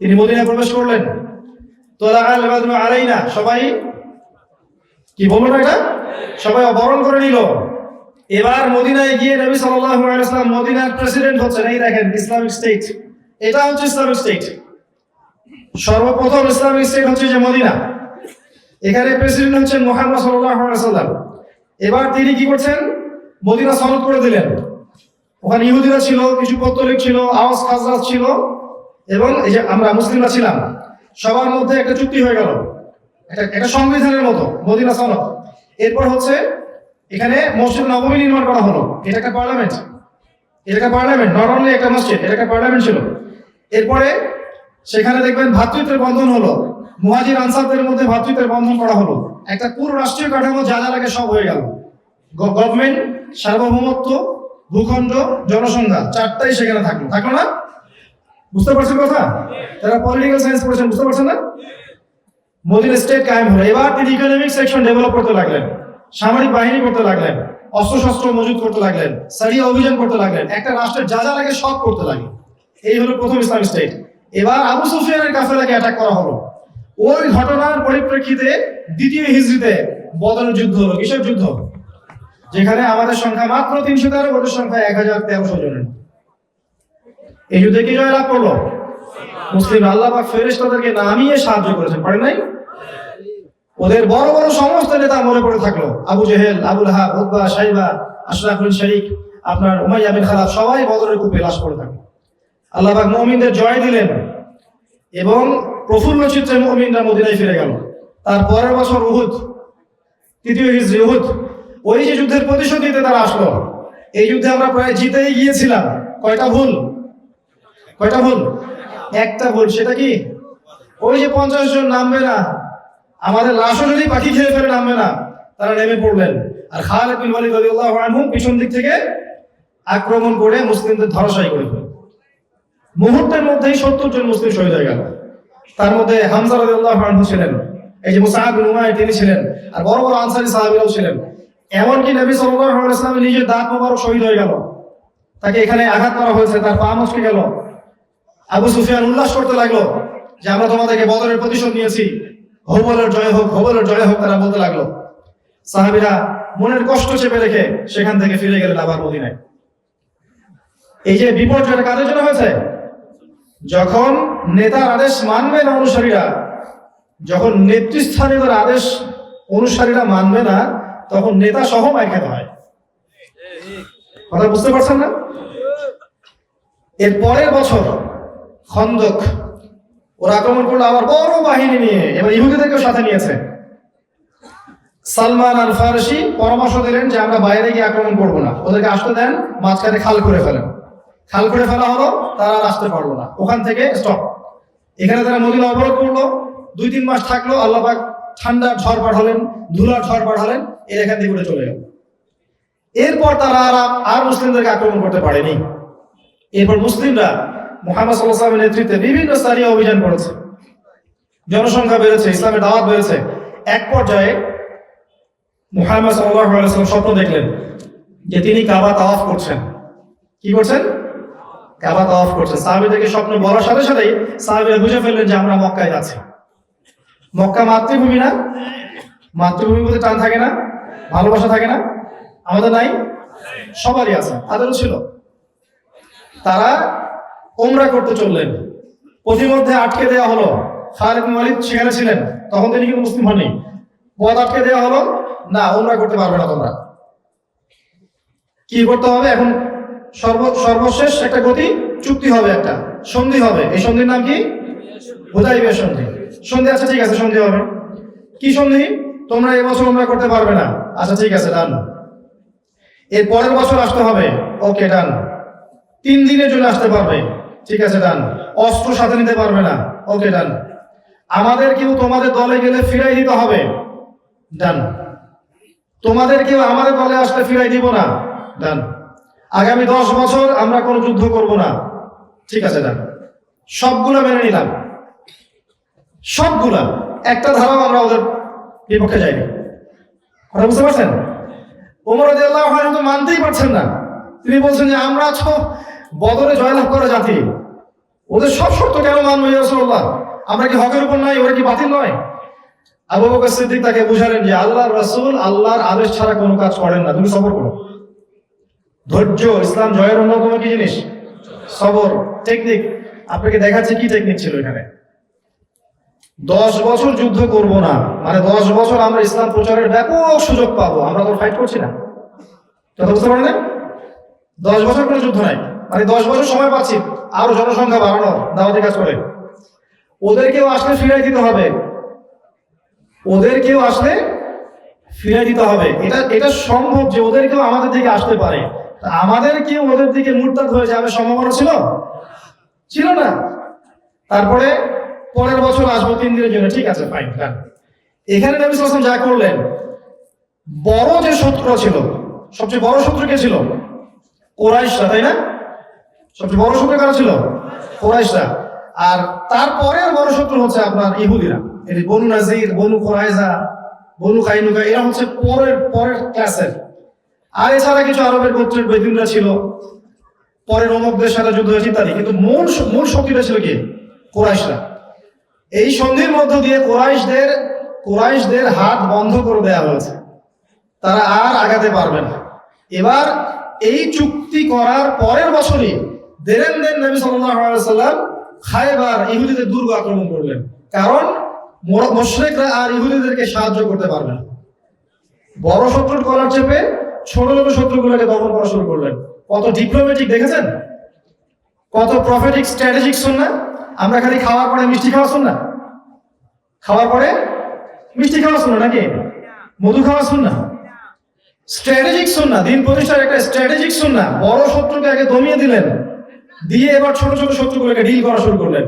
তিনি মদিনায় প্রবেশ করলেন। তোলাআল বাদরু আলাইনা, সবাই কি বলবো না এটা, সবাই বরণ করে নিল। এবার মদিনায় গিয়ে নবী সাল্লাল্লাহু আলাইহি ওয়াসাল্লাম মদিনার প্রেসিডেন্ট হচ্ছেন। এই দেখেন ইসলামিক স্টেট, এটা হচ্ছে ইসলামিক স্টেট। সর্বপ্রথম ইসলামিক স্টেট হচ্ছে যে মদিনা। এখানে প্রেসিডেন্ট হচ্ছেন মুহাম্মদ সাল্লাল্লাহু আলাইহি ওয়াসাল্লাম। এবার তিনি কি করছেন? মদিনা সনদ করে দিলেন। ওখানে ইহুদিরা ছিল, কিছু পত্তলিক ছিল, আওস খাজরাজ ছিল এবং এই যে আমরা মুসলিমরা ছিলাম। সবার মধ্যে একটা চুক্তি হয়ে গেল, একটা সংবিধানের মতো মদিনা সনদ। এরপর হচ্ছে এখানে মসজিদ নববী নির্মাণ করা হলো। এটা একটা পার্লামেন্ট, নট অনলি একটা মসজিদ, এটা একটা পার্লামেন্ট ছিল। এরপরে সেখানে দেখবেন ভ্রাতৃত্বের বন্ধন হলো। মুহাজির আনসারদের মধ্যে ভ্রাতৃত্বের বন্ধন করা হলো, একটা পুরো রাষ্ট্রীয় কাঠামো যা যা লাগে সব হয়ে গেল। গভর্নমেন্ট, সার্বভৌমত্ব, ভূখণ্ড, জনসংখ্যা, চারটাই সেখানে থাকলো না? বুঝতে পারছেন কথা? যারা পলিটিক্যাল সায়েন্স পড়েছেন বুঝতে পারছেন না? মদিনা স্টেট কায়েম হলো। এবার তিনি ইকোনমিক সেকশন ডেভেলপ করতে লাগলেন, সামরিক বাহিনী করতে লাগলেন, অস্ত্রশস্ত্র মজুত করতে লাগলেন, সারিয়া অভিযান করতে লাগলেন, একটা রাষ্ট্রের যা যা লাগে সব করতে লাগলেন। এই হলো প্রথম ইসলামিক স্টেট। এবার আবু সুফিয়ানের কাফেলাকে অ্যাটাক করা হলো। ওই ঘটনার পরিপ্রেক্ষিতে দ্বিতীয় হিজরিতে বদরের যুদ্ধ হলো। কিসের যুদ্ধ? যেখানে আমাদের সংখ্যা মাত্র 313, ওদের সংখ্যা 1013 জনের। এই যুদ্ধে কি জয়লাভ করলো? মুসলিম। আল্লাহ পাক ফেরেশতাদেরকে নামিয়ে সাহায্য করেছেন, পারে নাই? ওদের বড় বড় সমস্ত নেতা মনে পড়ে থাকলো, আবু জেহেল, আবুল আহাব, উতবা, শাইবা, আশরাফ বিন শারিক, আপনার উমাইয়া বিন খালাফ, সবাই বদরের কূপে লাশ পড়ে থাকলো। আল্লাহ পাক মুমিনদের জয় দিলেন এবং প্রফুল্ল চিত্রে মুমিনরা মদিনায় ফিরে গেল। তার পরের বছর উহুদ, তৃতীয় হিজরি উহুদ, ওই যে যুদ্ধের প্রতিশোধ নিতে তারা আসলো। এই যুদ্ধে আমরা প্রায় জিতেই গিয়েছিলাম। কয়টা ভুল? একটা ভুল। সেটা কি? ওই যে 50 জন নামবে না, আমাদের লাশও যদি পাখি খেয়ে ফেলে নামবে না, তারা নেমে পড়লেন। আর খালিদ বিন ওয়ালিদ রাদিয়াল্লাহু আনহু পিছন দিক থেকে আক্রমণ করে মুসলিমদের ধরাশায়ী করে ফেললেন। মুহূর্তের মধ্যেই 70 জন মুসলিম শহীদ হয়ে গেল। তার মধ্যে হামজা রাদিয়াল্লাহু আনহু ছিলেন, এই যে মুসআব বিন উমাইর তিনি ছিলেন, আর বড় বড় আনসারী সাহাবীরাও ছিলেন। এমনকি নবী সাল্লাল্লাহু আলাইহি ওয়াসাল্লামের নিজের দাঁত মোবারক শহীদ হয়ে গেল। তাকে এখানে আঘাত করা হয়েছে, তার পা মচকে গেল। আবু সুফিয়ান উল্লাস করতে লাগলো যে আমরা তোমাদেরকে বদরের প্রতিশোধ নিয়েছি, হুবলের জয় হোক, হুবলের জয় হোক, তারা বলতে লাগলো। সাহাবীরা মনের কষ্ট চেপে রেখে সেখান থেকে ফিরে গেলেন আবার মদিনায়। এই যে বিপর্যয়টা কাদের জন্য হয়েছে? যখন নেতার আদেশ মানবে না অনুসারীরা, যখন নেতৃস্থানীয়দের আদেশ অনুসারীরা মানবে না, তখন নেতা সহ মার খেতে হয়। কথা বুঝতে পারছেন না? এর পরের বছর খন্দক, ওরা আক্রমণ করলো আবার বড় বাহিনী নিয়ে। এবার ইহুদিদেরকেও সাথে নিয়েছে। সালমান আল ফারসি পরামর্শ দিলেন যে আমরা বাইরে গিয়ে আক্রমণ করবো না, ওদেরকে আসতে দেন, মাঝখানে খাল করে ফেলেন। খাল করে ফেলা হলো, তারা আর আসতে পারলো না, ওখান থেকে স্টপ। এখানে তারা মদিনা অবরোধ করলো, 2-3 মাস থাকলো। আল্লাহ পাক ঠান্ডার ঝড় পাঠালেন, ধুলার ঝড় পাঠালেন, এখান থেকে উঠে চলে গেল। এরপর তারা আর মুসলিমদেরকে আক্রমণ করতে পারেনি। এরপর মুসলিমরা মুহাম্মদ সাল্লাল্লাহু আলাইহি ওয়াসাল্লামের নেতৃত্বে বিভিন্ন সারিয়া অভিযান করেছে, জনসংখ্যা বেড়েছে, ইসলামের দাওয়াত বেড়েছে। এক পর্যায়ে মুহাম্মদ সাল্লাল্লাহু আলাইহি ওয়াসাল্লাম স্বপ্ন দেখলেন যে তিনি কাবা তাওয়াফ করছেন। কি করছেন? কাবা তাওয়াফ করছেন। সাহাবীদেরকে স্বপ্ন বলার সাথে সাথেই সাহাবীরা বুঝে ফেললেন যে আমরা মক্কায় যাচ্ছি। মক্কা মাতৃভূমি না? মাতৃভূমির মধ্যে টান থাকে না, ভালোবাসা থাকে না? আমাদের নাই? সবারই আছে, তাদেরও ছিল। তারা উমরা করতে চললেন, পথিমধ্যে আটকে দেওয়া হলো। খালিদ বিন ওয়ালিদ সেখানে ছিলেন, তখন তিনি কিন্তু মুসলিম হননি। পথ আটকে দেওয়া হলো, না উমরা করতে পারবে না তোমরা। কি করতে হবে এখন? সর্বশেষ একটা গতি, চুক্তি হবে, একটা সন্ধি হবে। এই সন্ধির নাম কি? হুদাইবিয়া সন্ধি। সন্ধি, আচ্ছা ঠিক আছে, সন্ধি হবে। কি সন্ধি? তোমরা এবছর উমরা করতে পারবে না, আচ্ছা ঠিক আছে, ডান। এর পরের বছর আসতে হবে, ওকে ডান। 3 দিনের জন্য আসতে পারবে, ঠিক আছে ডান। অস্ত্র সাথে নিতে পারবে না, ওকে ডান। আমাদের কেউ তোমাদের দলে গেলে ফিরাই দিতে হবে, ডান। তোমাদের কেউ আমাদের দলে আসলে ফিরাই দিব না, ডান। আগামী 10 বছর আমরা কোনো যুদ্ধ করব না, ঠিক আছে ডান। সবগুলো মেনে নিলাম, সবগুলা, একটা ধারাও আমরা ওদের বিপক্ষে যাইনি। কথা বুঝতে পারছেন? ওমর রাদিয়াল্লাহু আনহু তো মানতেই পারছেন না। তিনি বলছেন যে আমরা তো বদরে জয়লাভ করা জাতি, ওদের সব শর্ত কেন মানবো ইয়া রাসূলুল্লাহ? আমরা কি হকের উপর নাই? ওরা কি বাতিল নয়? আবু বকর সিদ্দিক তাকে বুঝালেন যে আল্লাহর রাসূল আল্লাহর আদেশ ছাড়া কোনো কাজ করেন না, তুমি সবর করো। ধৈর্য ইসলাম জয়ের অন্যতম কি জিনিস? সবর, টেকনিক। আপনাকে দেখাচ্ছে কি টেকনিক ছিল এখানে। 10 বছর যুদ্ধ করব না, মানে 10 বছর আমরা ইসলাম প্রচারের ব্যাপক সুযোগ পাবো। আমরা তো ফাইট করছি না, কথা বুঝতে পারেন না? 10 বছর কোনো যুদ্ধ নাই, মানে 10 বছর সময় পাচ্ছি আরো জনসংখ্যা বাড়ানোর, দাওয়াতি কাজ করে। ওদেরকেও আসলে ফিরাই দিতে হবে, ওদেরকেও আসলে ফিরাই দিতে হবে। এটা সম্ভব যে ওদেরকেও আমাদের দিকে আসতে পারে। আমাদের কেউ ওদের দিকে মুরতাদ হয়ে যাবে সম্ভাবনা ছিল না। তারপরে পরের বছর আসবো 3 দিনের জন্য, ঠিক আছে ফাইন ডান। এখানে নবী সাল্লাল্লাহু আলাইহি ওয়াসাল্লাম যা করলেন, বড় যে শত্রু ছিল, সবচেয়ে বড় শত্রু কে ছিল? কুরাইশরা, তাই না? সবচেয়ে বড় শত্রু কারা ছিল? কুরাইশরা। আর তারপরে বড় শত্রু হচ্ছে আপনার ইহুদিরা, এই বনু নাজির, বনু কুরাইজা, বনু কাইনুকা, এরা হচ্ছে পরের পরের ক্লাসের। আর এছাড়া কিছু আরবের গোত্রের বেদুইনরা ছিল, পরে রোমকদের সাথে যুদ্ধ হয়েছে ইত্যাদি, কিন্তু মূল শক্তিটা ছিল কি? কুরাইশরা। এই সন্ধির মধ্য দিয়ে কুরাইশদের হাত বন্ধ করে দেওয়া হয়েছে, তারা আর আগাতে পারবে না। এবার এই চুক্তি করার পরের বছরই দেন নবী সাল্লাল্লাহু আলাইহি ওয়াসাল্লাম খায়বার ইহুদিদের দুর্গ আক্রমণ করলেন, কারণ মুশরিকরা আর ইহুদিদেরকে সাহায্য করতে পারবে না। বড় শত্রুর কলার চেপে ছোট ছোট শত্রুগুলোকে দমন করা শুরু করলেন। কত ডিপ্লোম্যাটিক দেখেছেন, কত প্রফেটিক স্ট্র্যাটেজিক সুন্নাহ। আমরা খালি খাওয়ার পরে মিষ্টি খাওয়া সুন্নাহ, খাওয়ার পরে মিষ্টি খাওয়া সুন্নাহ নাকি মধু খাওয়া সুন্নাহ? স্ট্র্যাটেজিক সুন্নাহ, দিন প্রতিষ্ঠার একটা স্ট্র্যাটেজিক সুন্নাহ। বড় শত্রুকে আগে দমিয়ে দিলেন, দিয়ে এবার ছোট ছোট শত্রুগুলোকে ডিল করা শুরু করলেন।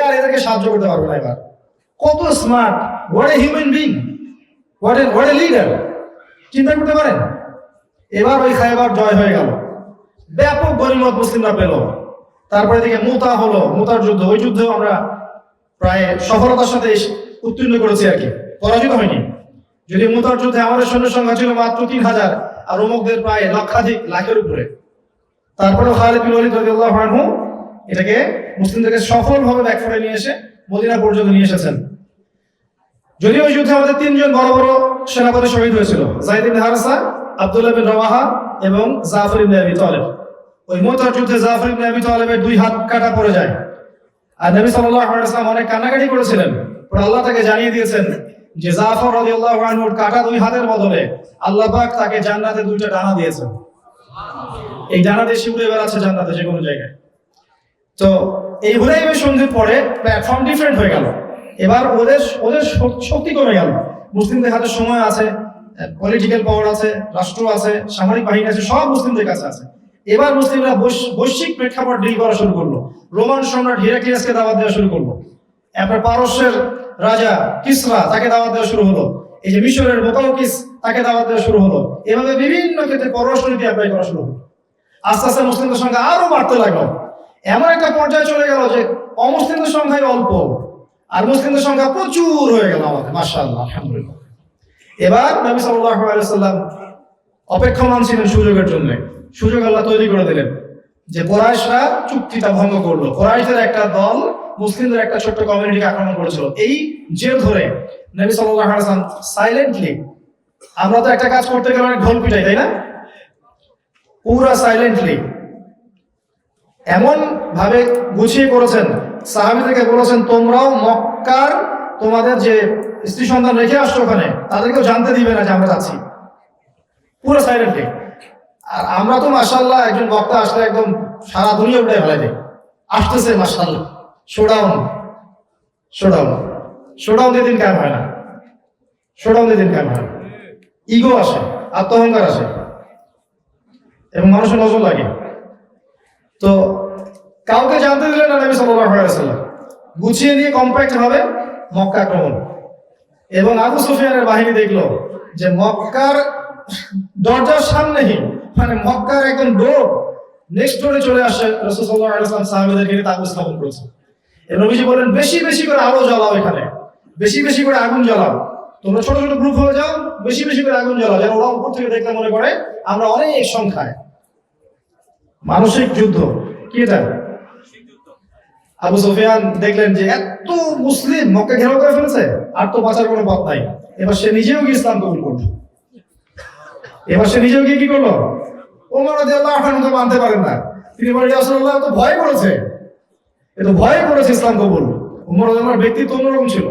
আর এদেরকে সাহায্য করতে পারবে না। এবার কত smart, what a human being, what a leader, চিন্তা করতে পারেন। এবার ওই খায়বার জয় হয়ে গেল, ব্যাপক গনিমত মুসলিমরা পেল। তারপরে থেকে মুতা হলো, মুতার যুদ্ধ, ওই যুদ্ধেও আমরা প্রায় সফলতার সাথে উত্তীর্ণ করেছি আর কি, পরাজিত হয়নি। যদি মুতার যুদ্ধে আমাদের সৈন্য সংখ্যা ছিল মাত্র 3000 আর রোমকদের প্রায় লাখের উপরে। তারপরে খালিদ বিন ওয়ালিদ রাদিয়াল্লাহু আনহু এটাকে মুসলিমদেরকে সফলভাবে ব্যাকফোরে নিয়ে এসে মদিনা পর্যন্ত নিয়ে এসেছেন। যদিও ওই যুদ্ধে আমাদের 3 জন বড় বড় সেনাপতি শহীদ হয়েছিল, যায়েদ ইবনে হারেসা, আব্দুল্লাহ বিন রাওয়াহা এবং জাফর ইবনে আবি তালেব। ওই মুতার যুদ্ধে জাফর ইবনে আবি তালেবের 2 হাত কাটা পড়ে যায়, আর নবী সাল্লাল্লাহু আলাইহি ওয়াসাল্লাম অনেক কান্নাকাটি করেছিলেন। পরে আল্লাহ তাকে জানিয়ে দিয়েছেন যে জাফর রাদিয়াল্লাহু আনহুর কাটা 2 হাতের বদলে আল্লাহ পাক তাকে জান্নাতে 2টা ডানা দিয়েছেন। এই ডানা দিয়ে সে উড়ে বেড়াচ্ছে জান্নাতে যে কোনো জায়গায়। তো এই হুদাইবিয়া সন্ধির পরে প্ল্যাটফর্ম ডিফারেন্ট হয়ে গেল। এবার ওদের শক্তি কমে গেল। মুসলিমদের হাতে সময় আছে, পলিটিক্যাল পাওয়ার আছে, রাষ্ট্র আছে, সামরিক বাহিনী আছে, সব মুসলিমদের কাছে আছে। এবার মুসলিমরা বৈশ্বিক প্রেক্ষাপট ডিল করা শুরু করলো। রোমান সম্রাট হিরাক্লিয়াসকে দাওয়াত দেওয়া শুরু করলো। এরপর পারস্যের রাজা কিসরা, তাকে দাওয়াত দেওয়া শুরু হলো। এই যে মিশরের মুকাউকিস, তাকে দাওয়াত দেওয়া শুরু হলো। এভাবে বিভিন্ন ক্ষেত্রে পররাষ্ট্রনীতি অ্যাপ্লাই করা শুরু হলো। আস্তে আস্তে মুসলিমদের সংখ্যা আরো বাড়তে লাগলো। এমন একটা পর্যায়ে চলে গেল যে অমুসলিমদের সংখ্যাই অল্প আর মুসলিমদের সংখ্যা প্রচুর হয়ে গেল আমাদের, মাশাআল্লাহ, আলহামদুলিল্লাহ। এবার নবী সাল্লাল্লাহু আলাইহি ওয়াসাল্লাম অপেক্ষমান ছিলেন সুযোগের জন্য। সুযোগ আল্লাহ তৈরি করে দিলেন যে কুরাইশরা চুক্তিটা ভঙ্গ করলো। কুরাইশদের একটা দল মুসলিমদের একটা ছোট্ট কমিউনিটিকে আক্রমণ করেছিল। এই জেল ধরে নবী সাল্লাল্লাহু আলাইহি ওয়াসাল্লাম সাইলেন্টলি, আমরা তো একটা কাজ করতে গেলে অনেক ঢোল পিটাই, তাই না? পুরা সাইলেন্টলি এমন ভাবে গুছিয়ে করেছেন, সাহাবীদেরকে বলেছেন তোমরাও মক্কার তোমাদের যে স্ত্রী সন্তান রেখে আসছো ওখানে তাদেরকেও জানতে দিবে না যে আমরা যাচ্ছি, পুরো সাইলেন্টলি। আর আমরা তো মাশাআল্লাহ একজন বক্তা আসলে একদম সারা দুনিয়া উঠে ফেলে দেয়, আসতেছে মাশাআল্লাহ, শোডাউন দিয়ে দিন কায়েম হয় না, শোডাউন দিয়ে দিন কায়েম হয় না। ইগো আসে, আত্মঅহংকার আসে এবং মানুষের নজর লাগে। তো কাউকে জানতে দিলেন না নবী সাল্লাল্লাহু আলাইহি ওয়াসাল্লাম, গুছিয়ে নিয়ে কম্প্যাক্ট ভাবে মক্কা আক্রমণ। এবং আবু সুফিয়ানের বাহিনী দেখলো যে মক্কার দরজার সামনেই, মানে মক্কার একদম ডোর নেক্সট ডোরে চলে আসে রাসূল সাল্লাল্লাহু আলাইহি ওয়াসাল্লাম সাহাবীদেরকে নিয়ে তাবু স্থাপন করেছে। নবীজি বলেন বেশি বেশি করে আলো জ্বালাও, এখানে বেশি বেশি করে আগুন জ্বালাও, তোমরা ছোট ছোট গ্রুপ হয়ে যাও, বেশি বেশি করে আগুন জ্বালাও, যেন ওরা উপর থেকে দেখতে মনে করে আমরা অনেক সংখ্যায়। মানসিক যুদ্ধ কি এটা? আবু সুফিয়ান দেখলেন যে এত মুসলিম মক্কা ঘেরাও করে ফেলেছে, আর তো বাঁচার কোনো পথ নাই। এবার সে নিজেও গিয়ে ইসলাম কবুল করলো। কি করলো? ওমর রাদিয়াল্লাহু আনহু তো মানতে পারেন না, তিনি বলেন রাসূলুল্লাহ তো ভয় করেছে, ইসলাম কবুল। ওমর রাদিয়াল্লাহু ব্যক্তিত্ব অন্যরকম ছিল।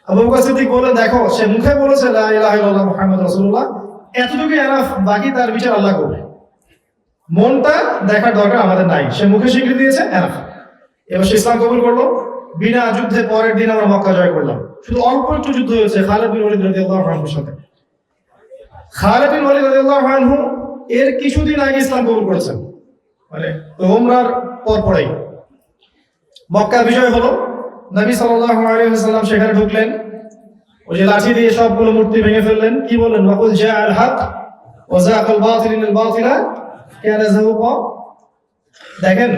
আবু বকর সিদ্দিক বলেন দেখো, সে মুখে বলেছে লা ইলাহা ইল্লাল্লাহ মুহাম্মাদুর রাসূলুল্লাহ, এতটুকু এনাফ, বাকি তার বিচার আল্লাহ করবে। মনটা দেখার দরকার আমাদের নাই, সে মুখে স্বীকৃতি দিয়েছে, এনাফ। এবার সে ইসলাম কবুল করলো। বিনা যুদ্ধে পরের দিন আমরা মক্কা জয় করলাম। শুধু অল্প একটু যুদ্ধ হয়েছে খালিদ বিন ওয়ালিদ রাদিয়াল্লাহু আনহুর সাথে। খালিদ বিন ওয়ালিদ রাদিয়াল্লাহু আনহু এর কিছুদিন আগে ইসলাম কবুল করেছেন, মানে উমরার পরেই মক্কা বিজয় হলো। নবী সাল্লাল্লাহু আলাইহি ওয়াসাল্লাম সেখানে ঢুকলেন, ওই যে লাঠি দিয়ে সবগুলো মূর্তি ভেঙে ফেললেন। কি বললেন? ওয়াকুল জাআল হক ওয়া যাকাল বাতিল ইন্নাল বাতিলা কানা যাহুকা। দেখেন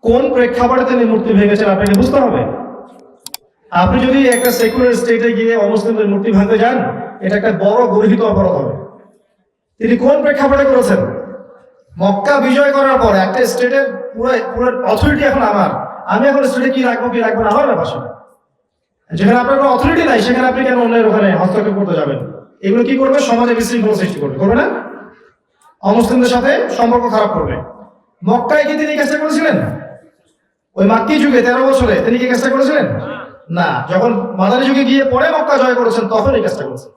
কোন প্রেক্ষাপটে তিনি মূর্তি ভেঙেছেন আপনাকে বুঝতে হবে। আপনি যদি একটা সেকুলার স্টেটে গিয়ে অমুসলিমদের মূর্তি ভাঙতে যান, এটা একটা বড় গর্হিত অপরাধ হবে। তিনি কোন প্রেক্ষাপটে করেছেন? মক্কা বিজয় করার পর একটা স্টেটের পুরো অথরিটি এখন আমার, আমি এখন স্টেটে কি রাখবো কি রাখবো না আমার ব্যাপার সেটা। যেখানে আপনার কোনো অথরিটি নাই সেখানে আপনি কেন অন্যের ওখানে হস্তক্ষেপ করতে যাবেন? এগুলো কি করবে? সমাজে বিশৃঙ্খলা সৃষ্টি করবে, করবে না? অমুসলিমদের সাথে সম্পর্ক খারাপ করবে। মক্কায় কি তিনি কাজটা করেছিলেন? ওই মাক্কি যুগে 13 বছরে তিনি কি কাজটা করেছিলেন? না। যখন মাদানী যুগে গিয়ে পরে মক্কা জয় করেছেন তখন এই কাজটা করেছেন।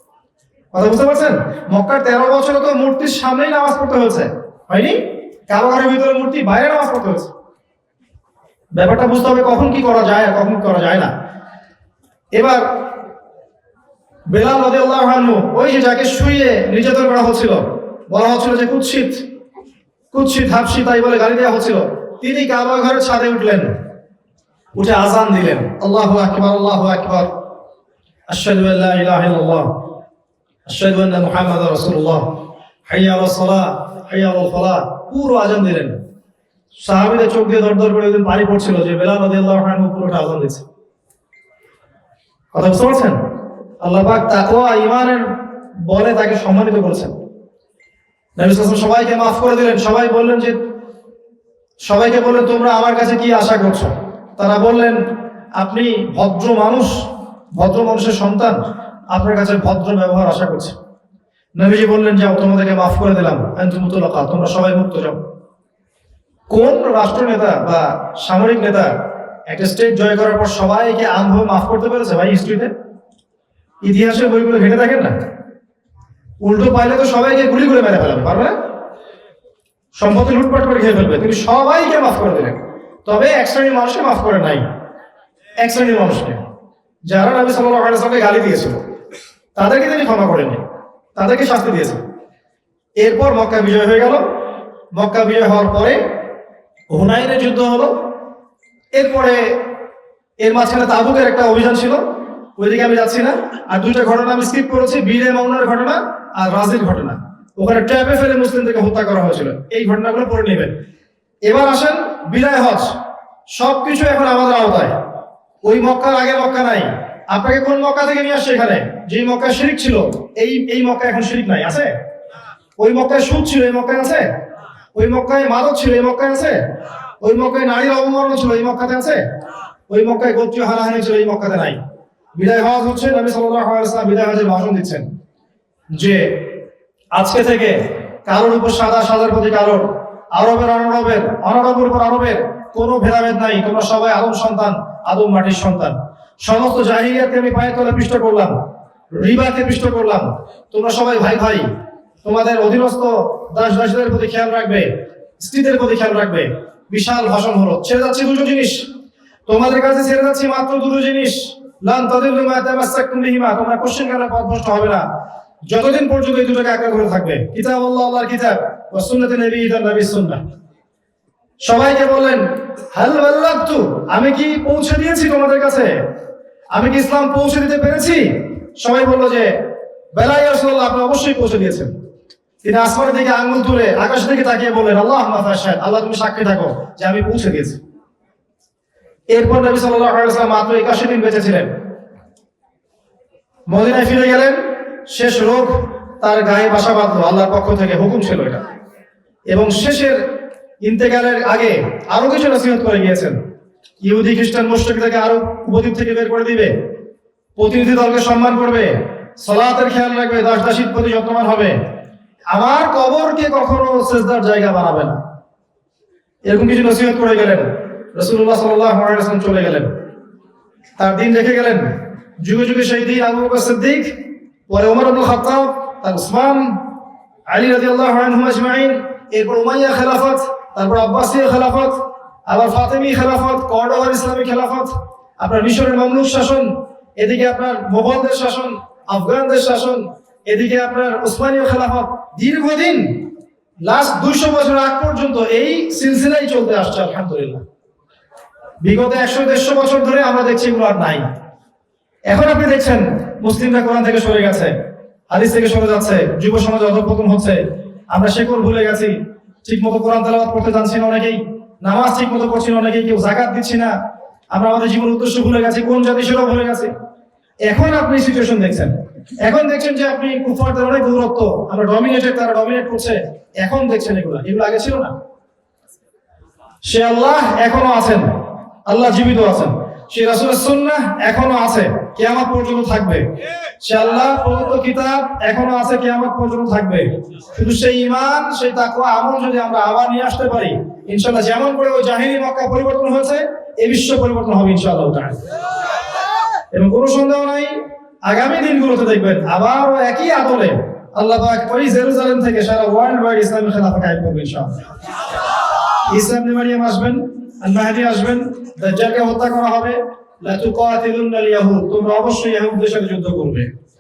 কথা বুঝতে পারছেন? মক্কার 13 বছরে তো মূর্তির সামনেই নামাজ পড়তে হয়েছে, হয়নি? কাবা ঘরের ভিতরে মূর্তি, বাইরে নামাজ পড়তে হয়েছে। ব্যাপারটা বুঝতে হবে কখন কি করা যায় আর কখন করা যায় না। এবার বেলাল রাদিয়াল্লাহু আনহু, ওই যে যাকে শুইয়ে নির্যাতন করা হচ্ছিল, বলা হচ্ছিল যে কুৎসিত কুৎসিত হাবশি, তাই বলে গালি দেওয়া হচ্ছিল, তিনি কাবা ঘরের ছাদে উঠলেন, উঠে আযান দিলেন, আল্লাহু আকবার আল্লাহু আকবার, আশহাদু আল্লা ইলাহা ইল্লাল্লাহ আশহাদু আন্না মুহাম্মাদার রাসূলুল্লাহ, হাইয়া আলাস সালাহ হাইয়া আলাল ফালাহ, পুরো আযান দিলেন। সাহাবীদের চোখ দিয়ে দরদর করে একদিন পানি পড়ছিল যে বেলাল রাদিয়াল্লাহু আনহু পুরোটা আযান দিচ্ছে। কথা বুঝতে পারছেন? আল্লাহ পাক তাকওয়া ঈমানের বলে তাকে সম্মানিত করেছেন। নবী সাল্লাল্লাহু আলাইহি ওয়াসাল্লাম সবাইকে মাফ করে দিলেন। সবাইকে বললেন তোমরা আমার কাছে কি আশা করছো? তারা বললেন আপনি ভদ্র মানুষের সন্তান, আপনার কাছে ভদ্র ব্যবহার আশা করছি। নবীজি বললেন যাও, তোমাদেরকে মাফ করে দিলাম, আনতুম মুতলাকা, তোমরা সবাই মুক্ত যাও। কোন রাষ্ট্রনেতা বা সামরিক নেতা একটা স্টেট জয় করার পর সবাইকে আমভাবে মাফ করতে পেরেছে ভাই? হিস্ট্রিতে, ইতিহাসের বইগুলো ঘেটে দেখেন না। উল্টো পাইলে তো সবাইকে গুলি করে মেরে ফেলাবে, পারবে না? সম্পত্তি লুটপাট করে খেয়ে ফেলবে। তিনি সবাইকে মাফ করে দিলেন। তবে এক শ্রেণীর মানুষকে মাফ করে নাই। এক শ্রেণীর মানুষকে, যারা নবী সাল্লাল্লাহু আলাইহি ওয়াসাল্লামকে গালি দিয়েছিল, তাদেরকে তিনি ক্ষমা করেননি, তাদেরকে শাস্তি দিয়েছেন। এরপর মক্কা বিজয় হয়ে গেল। মক্কা বিজয় হওয়ার পরে হুনাইনের যুদ্ধ হলো। এরপরে এর মাঝখানে তাবুকের একটা অভিযান ছিল, ওইদিকে আমি যাচ্ছি না। আর দুইটা ঘটনা আমি স্কিপ করেছি, বীরে মাউনার ঘটনা আর রাজির ঘটনা। ওখানে ট্র্যাপে ফেলে মুসলিমদেরকে হত্যা করা হয়েছিল, এই ঘটনাগুলো পড়ে নেবেন। এবার আসেন বিদায় হজ। সবকিছু এখন আমাদের আওতায়। ওই মক্কার আগে মক্কা নাই। আপনাকে কোন মক্কা থেকে নিয়ে আসছে এখানে? যে মক্কায় শিরিক ছিল, এই মক্কা এখন শিরিক নাই, আছে? ওই মক্কায় সুদ ছিল, এই মক্কায় আছে? ওই মক্কায় মাদক ছিল, এই মক্কায় আছে? ওই মক্কায় নারীর অবমাননা ছিল, এই মক্কাতে আছে? ওই মক্কায় গোত্রীয় হানাহানি ছিল, এই মক্কাতে নাই। বিদায় হজ হচ্ছে, নবী সাল্লাল্লাহু আলাইহি ওয়াসাল্লাম বিদায় হজের ভাষণ দিচ্ছেন যে আজকে থেকে কারোর উপর সাদার প্রতি কারোর, আরবের অনারবের উপর আরবের কোনো ভেদাভেদ নাই। তোমরা সবাই আদম সন্তান, আদম মাটির সন্তান। সমস্ত জাহিলিয়াতকে আমি পায়ের তলে পিষ্ট করলাম, রিবাকে পিষ্ট করলাম। তোমরা সবাই ভাই ভাই। তোমাদের অধীনস্থ দাসদের প্রতি খেয়াল রাখবে, স্ত্রীদের প্রতি খেয়াল রাখবে। বিশাল ভাষণ হলো। ছেড়ে যাচ্ছি দুটো জিনিস, তোমাদের কাছে ছেড়ে যাচ্ছি মাত্র দুটো জিনিস। লান তাদিল্লু মা তামাসসাকতুম বিহিমা, তোমরা কোশ্চেনকালে পথভ্রষ্ট হবে না যতদিন পর্যন্ত এই দুটোকে আঁকড়ে ধরে থাকবে। কিতাব আল্লাহর কিতাব ওয়া সুন্নাতে নবীর সুন্নাহ। সবাইকে বললেন হাল বাল্লাগতু, আমি কি পৌঁছে দিয়েছি তোমাদের কাছে? আমি কি ইসলাম পৌঁছে দিতে পেরেছি? সবাই বলল যে বেলা ইয়া রাসূলুল্লাহ, আপনি অবশ্যই পৌঁছে দিয়েছেন। তিনি আসমানের দিকে আঙ্গুল তুলে আকাশের দিকে তাকিয়ে বললেন আল্লাহুম্মা ফাশহাদ, আল্লাহ তুমি সাক্ষী থাকো যে আমি পৌঁছে দিয়েছি। এরপর নবী সাল্লাল্লাহু আলাইহি ওয়াসাল্লাম মাত্র 81 দিন বেঁচে ছিলেন। মদিনায় ফিরে গেলেন। শেষ রোগ তার গায়ে বাসা বাঁধলো, আল্লাহর পক্ষ থেকে হুকুম ছিল এটা। এবং শেষের ইন্তেকালের আগে আরো কিছু নসিহত করে গিয়েছেন। ইহুদি খ্রিস্টান মুশরিকদেরকে আরো উপদ্বীপ থেকে বের করে দিবে, প্রতিনিধি দলকে সম্মান করবে, সালাতের খেয়াল রাখবে, দাস-দাসীর প্রতি যত্নবান হবে, আমার কবরকে কখনো সিজদার জায়গা বানাবে না। এরকম কিছু নসিহত করে গেলেন। রাসূলুল্লাহ সাল্লাল্লাহু আলাইহি ওয়াসাল্লাম চলে গেলেন, তার দিন রেখে গেলেন। যুগে যুগে সেই দিন আবু বকর সিদ্দিক, পরে ওমর ইবনে খাত্তাব, তার উসমান, আলী রাদিয়াল্লাহু আনহুম আজমাইন, এরপর উমাইয়া খেলাফত, তারপর আব্বাসীয় খেলাফত, আবার ফাতেমি খেলাফত, কর্ডোবার ইসলামী খেলাফত, আপনার মিশরের মামলুক শাসন, এদিকে আপনার মোগলদের শাসন, আফগানদের শাসন, এদিকে আপনার উসমানীয় খেলাফত। দীর্ঘদিন লাস্ট 200 বছর আগ পর্যন্ত এই সিলসিলাই চলতে আসছে আলহামদুলিল্লাহ। বিগত 100-150 বছর ধরে আমরা দেখছি এগুলো আর নাই। এখন আপনি দেখছেন মুসলিমরা কোরআন থেকে সরে গেছে, হাদিস থেকে সরে যাচ্ছে, যুব সমাজ অধঃপতন হচ্ছে, আমরা শেকড় ভুলে গেছি, ঠিক মতো কোরআন তেলাওয়াত করতে জানছি না অনেকেই, নামাজ ঠিক মতো করছি না অনেকেই, কেউ যাকাত দিচ্ছি না, আমরা আমাদের জীবন উদ্দেশ্য ভুলে গেছি, কোন জাতি সেটাও ভুলে গেছি। এখন আপনি সিচুয়েশন দেখছেন, এখন দেখছেন যে আপনি কুফারদের অনেক দূরত্ব, আমরা ডমিনেটেড, তারা ডমিনেট করছে। এখন দেখছেন এগুলো আগে ছিল না। সে আল্লাহ এখনো আছেন, আল্লাহ জীবিত আছেন, সে রাসূলের সুন্নাহ এখনো আছে, কিয়ামত পর্যন্ত থাকবে। সে আল্লাহ প্রদত্ত কিতাব এখনো আছে, কিয়ামত পর্যন্ত থাকবে। শুধু সেই ঈমান, সেই তাকওয়া আমল যদি আমরা আবার নিয়ে আসতে পারি, ইনশাআল্লাহ যেমন করে ওই জাহিলি মক্কা পরিবর্তন হয়েছে, এই বিশ্ব পরিবর্তন হবে ইনশাআল্লাহ তাআলা। এবং কোনো সন্দেহ নাই, আগামী দিনগুলোতে দেখবেন আবার একই আদলে আল্লাহ পাক ওই জেরুজালেম থেকে সারা ওয়ার্ল্ড ওয়াইড ইসলামের খেলাফত কায়েম করবে ইনশাআল্লাহ। ঈসা ইবনে মারইয়াম আসবেন, আল মাহদী আসবেন, দাজ্জালকে হত্যা করা হবে। লা তুকাতিলুনাল ইয়াহুদ, তোমরা অবশ্যই ইহুদদের সাথে যুদ্ধ করবে।